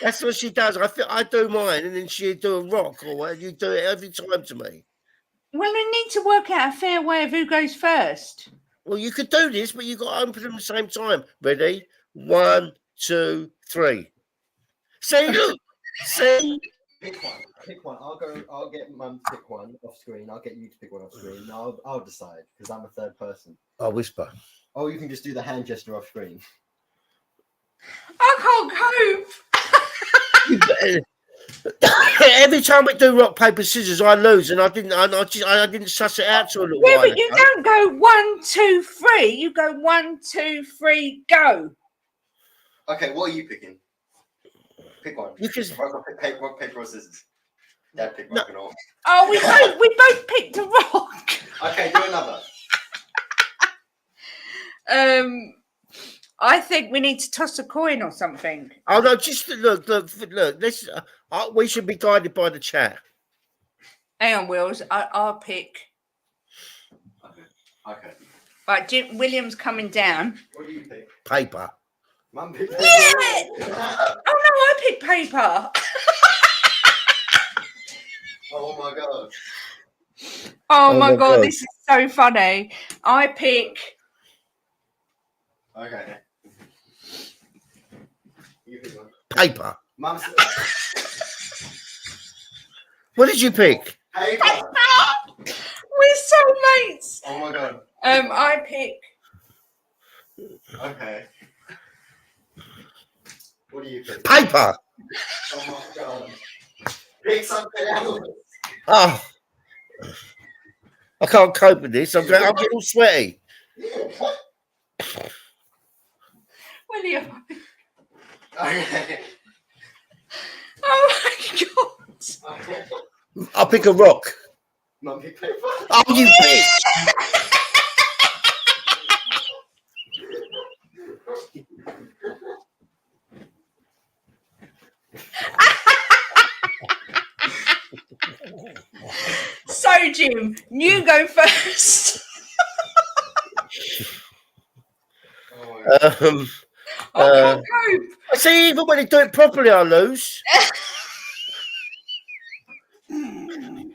Speaker 2: That's what she does. I do mine and then she do a rock or whatever. You do it every time to me.
Speaker 1: Well, we need to work out a fair way of who goes first.
Speaker 2: Well, you could do this, but you've got to open them at the same time. Ready? 1, 2, 3. See, look. See?
Speaker 3: Pick one. I'll get Mum to pick one off screen. I'll get you to pick one off screen. I'll decide because I'm a third person.
Speaker 2: I'll whisper.
Speaker 3: Oh, you can just do the hand gesture off screen.
Speaker 1: I can't cope.
Speaker 2: Every time we do rock paper scissors, I lose, and I didn't suss it out to a little while.
Speaker 1: But you don't go 1, 2, 3. You go 1, 2, 3, go.
Speaker 3: Okay, what are you picking? Pick one.
Speaker 2: You can
Speaker 3: pick rock, paper, or scissors. Dad pick rock and all.
Speaker 1: Oh, we both picked a rock.
Speaker 3: Okay, do another.
Speaker 1: I think we need to toss a coin or something.
Speaker 2: Oh no! Just look. This we should be guided by the chat.
Speaker 1: Hang on, Wills. I'll pick.
Speaker 3: Okay.
Speaker 1: Right, Jim Williams coming down.
Speaker 3: What do you pick?
Speaker 2: Paper.
Speaker 3: Mum picked
Speaker 1: Yeah. Oh no, I picked paper.
Speaker 3: Oh my god.
Speaker 1: Oh my god, this is so funny. I pick.
Speaker 3: Okay. You pick one.
Speaker 2: Paper.
Speaker 3: Mum's
Speaker 2: What did you pick?
Speaker 3: paper.
Speaker 1: We're soulmates.
Speaker 3: Oh my god.
Speaker 1: I pick.
Speaker 3: Okay. What do you pick?
Speaker 2: Paper.
Speaker 3: Oh my god. Pick something else.
Speaker 2: Oh, I can't cope with this. I'm getting all sweaty.
Speaker 1: William.
Speaker 3: Okay.
Speaker 1: Oh my god.
Speaker 3: Okay.
Speaker 2: I'll pick a rock.
Speaker 3: Mum pick paper.
Speaker 2: Oh, you bitch!
Speaker 1: So, Jim, you go first.
Speaker 3: Oh my god.
Speaker 1: I can't cope.
Speaker 2: I see, even when they do it properly, I lose.
Speaker 3: Oh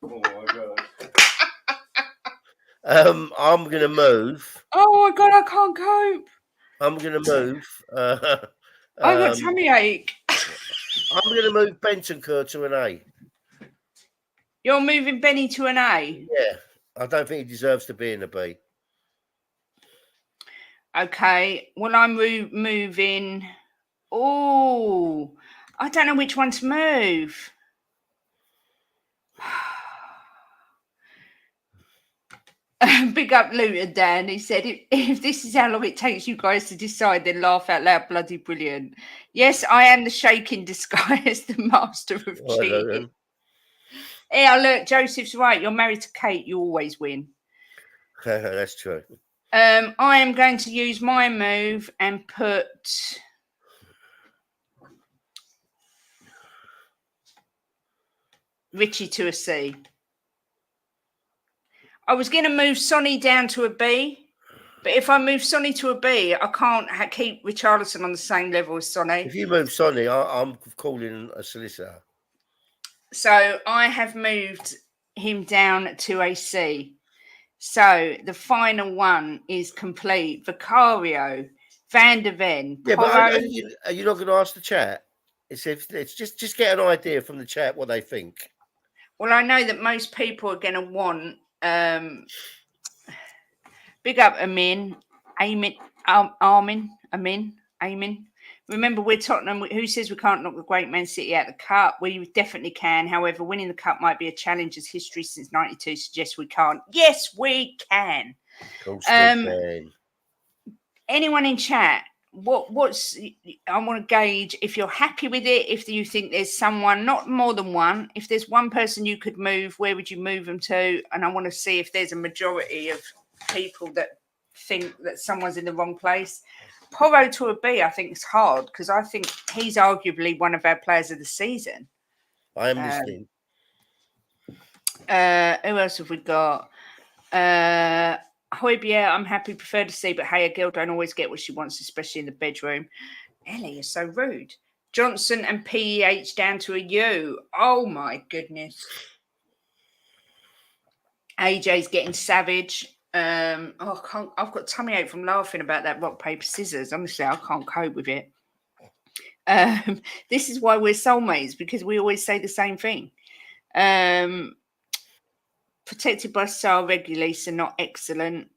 Speaker 3: my god.
Speaker 2: I'm gonna move.
Speaker 1: Oh my god, I can't cope.
Speaker 2: I'm gonna move.
Speaker 1: I got tummy ache.
Speaker 2: I'm gonna move Bentancur to an A.
Speaker 1: You're moving Benny to an A.
Speaker 2: Yeah, I don't think he deserves to be in a B.
Speaker 1: Okay. Well, I'm moving. Oh, I don't know which one to move. Big up Luton Dan. He said, if this is how long it takes you guys to decide, then laugh out loud. Bloody brilliant. Yes, I am the shake in disguise, the master of cheating. Yeah, look, Joseph's right. You're married to Kate. You always win.
Speaker 2: That's true.
Speaker 1: I am going to use my move and put Richie to a C. I was going to move Sonny down to a B, but if I move Sonny to a B, I can't keep Richarlison on the same level as Sonny.
Speaker 2: If you move Sonny, I'm calling a solicitor.
Speaker 1: So I have moved him down to a C. So the final one is complete. Vicario, Van der Ven.
Speaker 2: Yeah, but are you not going to ask the chat? It's just get an idea from the chat what they think.
Speaker 1: Well, I know that most people are going to want. Big up Amin. Remember, we're Tottenham. Who says we can't knock the great Man City out of the cup? We definitely can. However, winning the cup might be a challenge, as history since '92 suggests we can't. Yes, we can.
Speaker 2: Of course we can.
Speaker 1: Anyone in chat? What's? I want to gauge if you're happy with it. If you think there's someone, not more than one. If there's one person you could move, where would you move them to? And I want to see if there's a majority of people that think that someone's in the wrong place. Porro to a B, I think it's hard because I think he's arguably one of our players of the season.
Speaker 2: I am listening.
Speaker 1: Who else have we got? Hoybier, I'm happy, prefer to see, but hey, a girl don't always get what she wants, especially in the bedroom. Ellie, you're so rude. Johnson and PEH down to a U. Oh my goodness. AJ's getting savage. I've got tummy ache from laughing about that rock, paper, scissors. Honestly, I can't cope with it. This is why we're soulmates, because we always say the same thing. Protected by style regularly, so not excellent.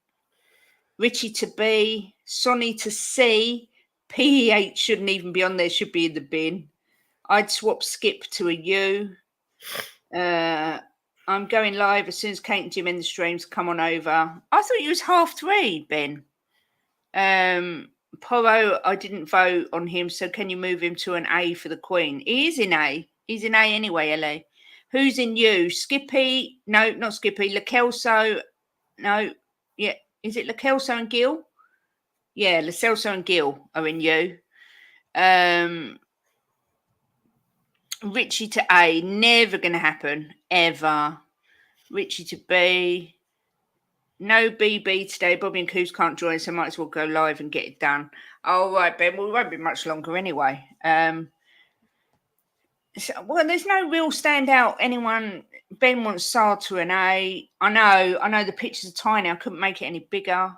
Speaker 1: Richie to B, Sonny to C, PEH shouldn't even be on there, should be in the bin. I'd swap Skip to a U. I'm going live as soon as Kate and Jim end the streams. Come on over. I thought you was 3:30, Ben. Porro, I didn't vote on him, so can you move him to an A for the Queen? He is in A. He's in A anyway, Ellie. Who's in U? Skippy? No, not Skippy. Lo Celso? No. Yeah. Is it Lo Celso and Gil? Yeah, Lo Celso and Gil are in U. Richie to A, never going to happen, ever. Richie to B, no BB today. Bobby and Coos can't join, so might as well go live and get it done. All right, Ben, well, we won't be much longer anyway. Well, there's no real standout. Anyone? Ben wants Sar to an A. I know the pictures are tiny. I couldn't make it any bigger.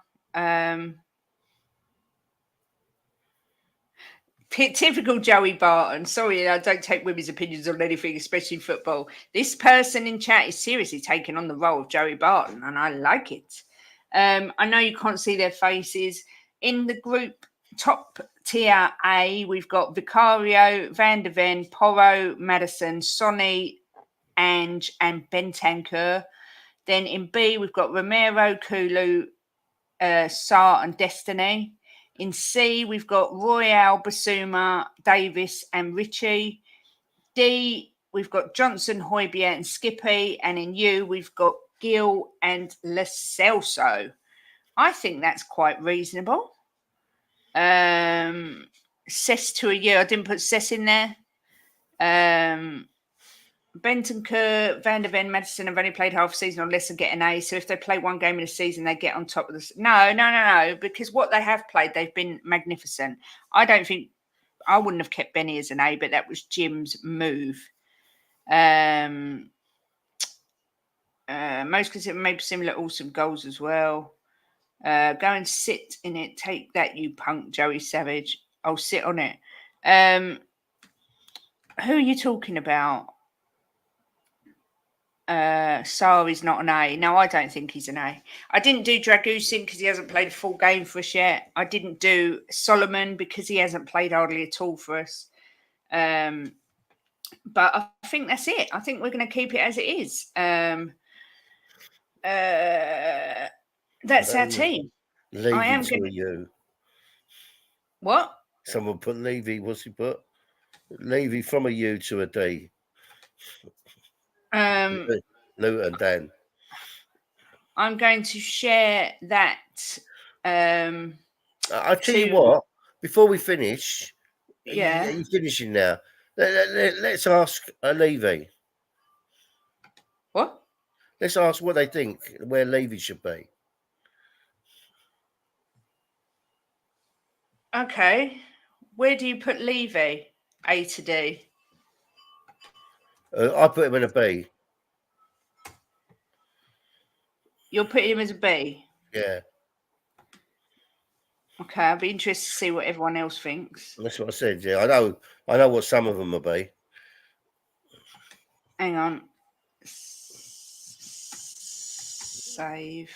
Speaker 1: Typical Joey Barton. Sorry, I don't take women's opinions on anything, especially football. This person in chat is seriously taking on the role of Joey Barton, and I like it. I know you can't see their faces. In the group top tier A, we've got Vicario, Van der Ven, Porro, Madison, Sonny, Ange, and Bentancur. Then in B, we've got Romero, Kulu, Sar, and Destiny. In C, we've got Royale, Basuma, Davis, and Richie. D, we've got Johnson, Højbjerg, and Skippy. And in U, we've got Gill and Lo Celso. I think that's quite reasonable. Cess to a U. I didn't put Cess in there. Bentancur, Van der Ven, Madison have only played half a season or less and get an A. So if they play one game in a season, they get on top of this. No. Because what they have played, they've been magnificent. I wouldn't have kept Benny as an A, but that was Jim's move. Most consider maybe similar awesome goals as well. Go and sit in it. Take that, you punk, Joey Savage. I'll sit on it. Who are you talking about? Sarri's not an A. No, I don't think he's an A. I didn't do Dragusin because he hasn't played a full game for us yet. I didn't do Solomon because he hasn't played hardly at all for us. But I think that's it. I think we're going to keep it as it is. That's our team.
Speaker 2: Levy to a U.
Speaker 1: What?
Speaker 2: Someone put Levy. What's he put? Levy from a U to a D. Luton, Dan.
Speaker 1: I'm going to share that.
Speaker 2: I'll tell you what. Before we finish,
Speaker 1: yeah,
Speaker 2: you're finishing now. Let's ask Levy.
Speaker 1: What?
Speaker 2: Let's ask what they think where Levy should be.
Speaker 1: Okay. Where do you put Levy? A to D.
Speaker 2: I put him in a B.
Speaker 1: You'll put him as a B?
Speaker 2: Yeah.
Speaker 1: Okay, I'll be interested to see what everyone else thinks.
Speaker 2: That's what I said. Yeah, I know what some of them will be.
Speaker 1: Hang on. Save.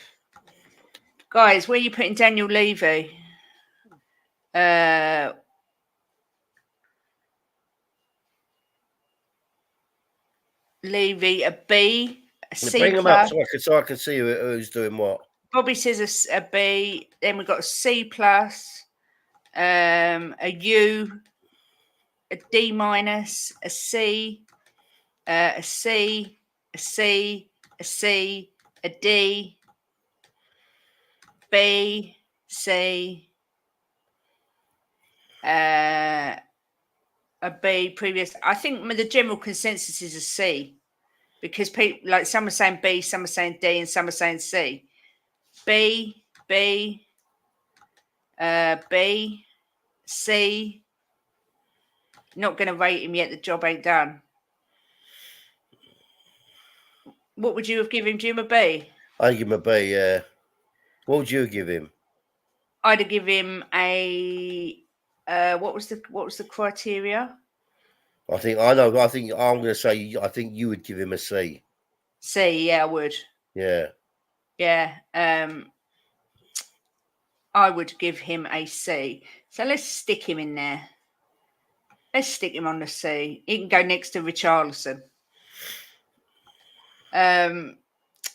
Speaker 1: Guys, where are you putting Daniel Levy? Levy, a B, a C+.
Speaker 2: Bring them up so I can see who's doing what.
Speaker 1: Bobby says a B. Then we've got a C+, a U, a D-, a C, a C, a C, a C, a D, B, C, a B previous. I think the general consensus is a C because people like some are saying B, some are saying D, and some are saying C. B, C. Not going to rate him yet. The job ain't done. What would you have given Jim, a B?
Speaker 2: I'd give him a B, yeah. What would you give him?
Speaker 1: I'd have given him a what was the criteria?
Speaker 2: I think I'm going to say I think you would give him a C.
Speaker 1: C, yeah, I would.
Speaker 2: Yeah.
Speaker 1: Yeah. I would give him a C. So let's stick him in there. Let's stick him on the C. He can go next to Richarlison.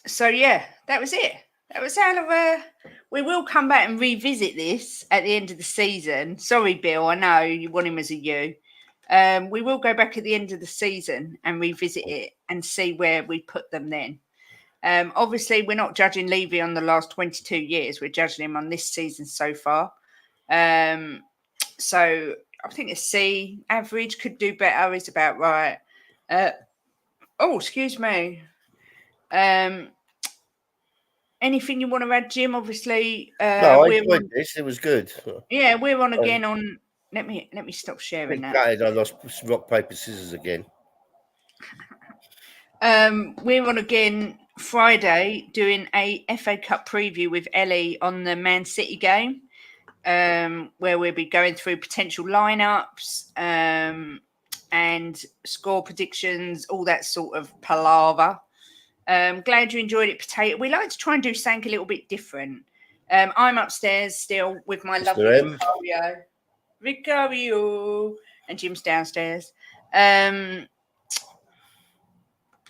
Speaker 1: So yeah, that was it. That was how we will come back and revisit this at the end of the season. Sorry, Bill, I know you want him as a U. We will go back at the end of the season and revisit it and see where we put them then. Obviously, we're not judging Levy on the last 22 years. We're judging him on this season so far. So I think a C average, could do better, is about right. Excuse me. Anything you want to add, Jim? Obviously,
Speaker 2: no, I enjoyed this. It was good.
Speaker 1: Yeah, we're on again on. Let me stop sharing that.
Speaker 2: I lost rock, paper, scissors again.
Speaker 1: We're on again Friday doing a FA Cup preview with Ellie on the Man City game. where we'll be going through potential lineups and score predictions, all that sort of palaver. Glad you enjoyed it, Potato. We like to try and do something a little bit different. I'm upstairs still with my lovely
Speaker 2: M.
Speaker 1: Vicario, and Jim's downstairs.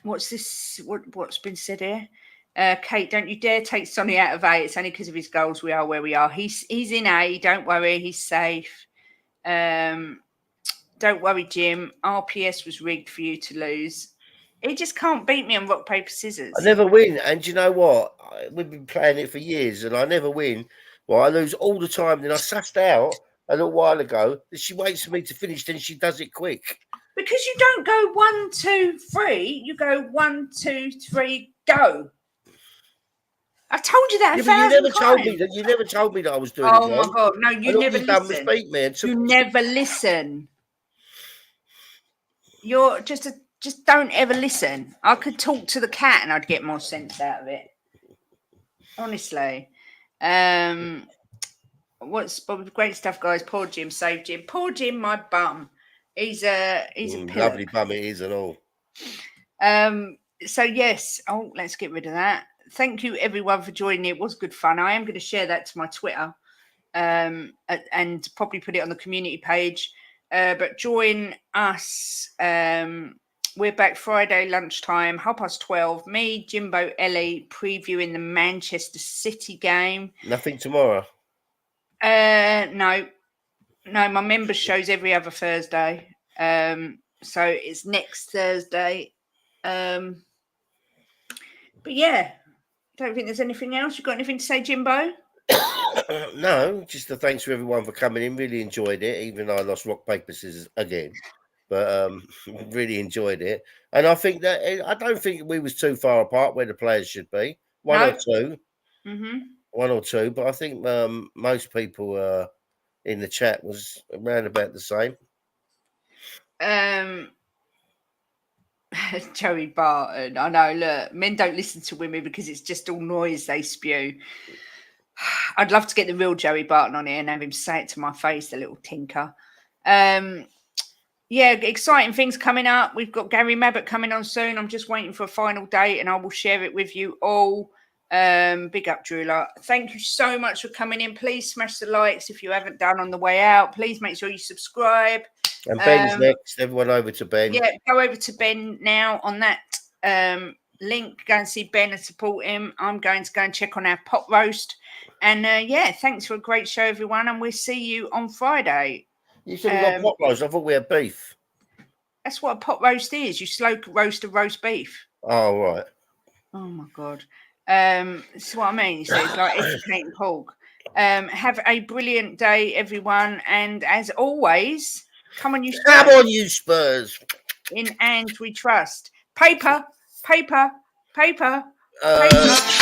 Speaker 1: What's this? What's been said here? Kate, don't you dare take Sonny out of A. It's only because of his goals we are where we are. He's in A. Don't worry, he's safe. Don't worry, Jim. RPS was rigged for you to lose. He just can't beat me on rock, paper, scissors.
Speaker 2: I never win. And you know what? We've been playing it for years and I never win. Well, I lose all the time. Then I sussed out a little while ago that she waits for me to finish, then she does it quick.
Speaker 1: Because you don't go 1, 2, 3. You go 1, 2, 3, go. I told you that a thousand
Speaker 2: you never
Speaker 1: times.
Speaker 2: told me that. You never told me that I was doing it wrong.
Speaker 1: Oh my God! No, you never listen.
Speaker 2: Beat me.
Speaker 1: You never listen. You're just don't ever listen. I could talk to the cat and I'd get more sense out of it. Honestly. What's great stuff, guys? Poor Jim, save Jim. Poor Jim, my bum. He's a
Speaker 2: lovely bum. It is and all.
Speaker 1: So yes. Oh, let's get rid of that. Thank you everyone for joining. It was good fun. I am going to share that to my Twitter and probably put it on the community page. But join us. We're back Friday lunchtime, 12:30. Me, Jimbo, Ellie previewing the Manchester City game.
Speaker 2: Nothing tomorrow.
Speaker 1: No, my members shows every other Thursday. So it's next Thursday. But yeah, don't think there's anything else. You got anything to say, Jimbo?
Speaker 2: No, just a thanks to everyone for coming in. Really enjoyed it. Even though I lost rock, paper, scissors again. But really enjoyed it. And I think that I don't think we was too far apart where the players should be. One or two.
Speaker 1: Mm-hmm.
Speaker 2: One or two. But I think most people in the chat was around about the same.
Speaker 1: Joey Barton. I know, look, men don't listen to women because it's just all noise they spew. I'd love to get the real Joey Barton on here and have him say it to my face, the little tinker. Yeah, exciting things coming up. We've got Gary Mabbott coming on soon. I'm just waiting for a final date and I will share it with you all. Big up, Drula. Thank you so much for coming in. Please smash the likes if you haven't done on the way out. Please make sure you subscribe.
Speaker 2: And Ben's next. Everyone over to Ben.
Speaker 1: Yeah, go over to Ben now on that link. Go and see Ben and support him. I'm going to go and check on our pot roast. And yeah, thanks for a great show, everyone. And we'll see you on Friday.
Speaker 2: You said we got pot roast. I thought we had beef.
Speaker 1: That's what a pot roast is. You slow roast a roast beef.
Speaker 2: Oh, right.
Speaker 1: Oh, my God. That's what I mean. So it's like educating pork. Have a brilliant day, everyone. And as always, come on, you Spurs.
Speaker 2: Come on, you Spurs.
Speaker 1: In and we trust. Paper, paper, paper, paper.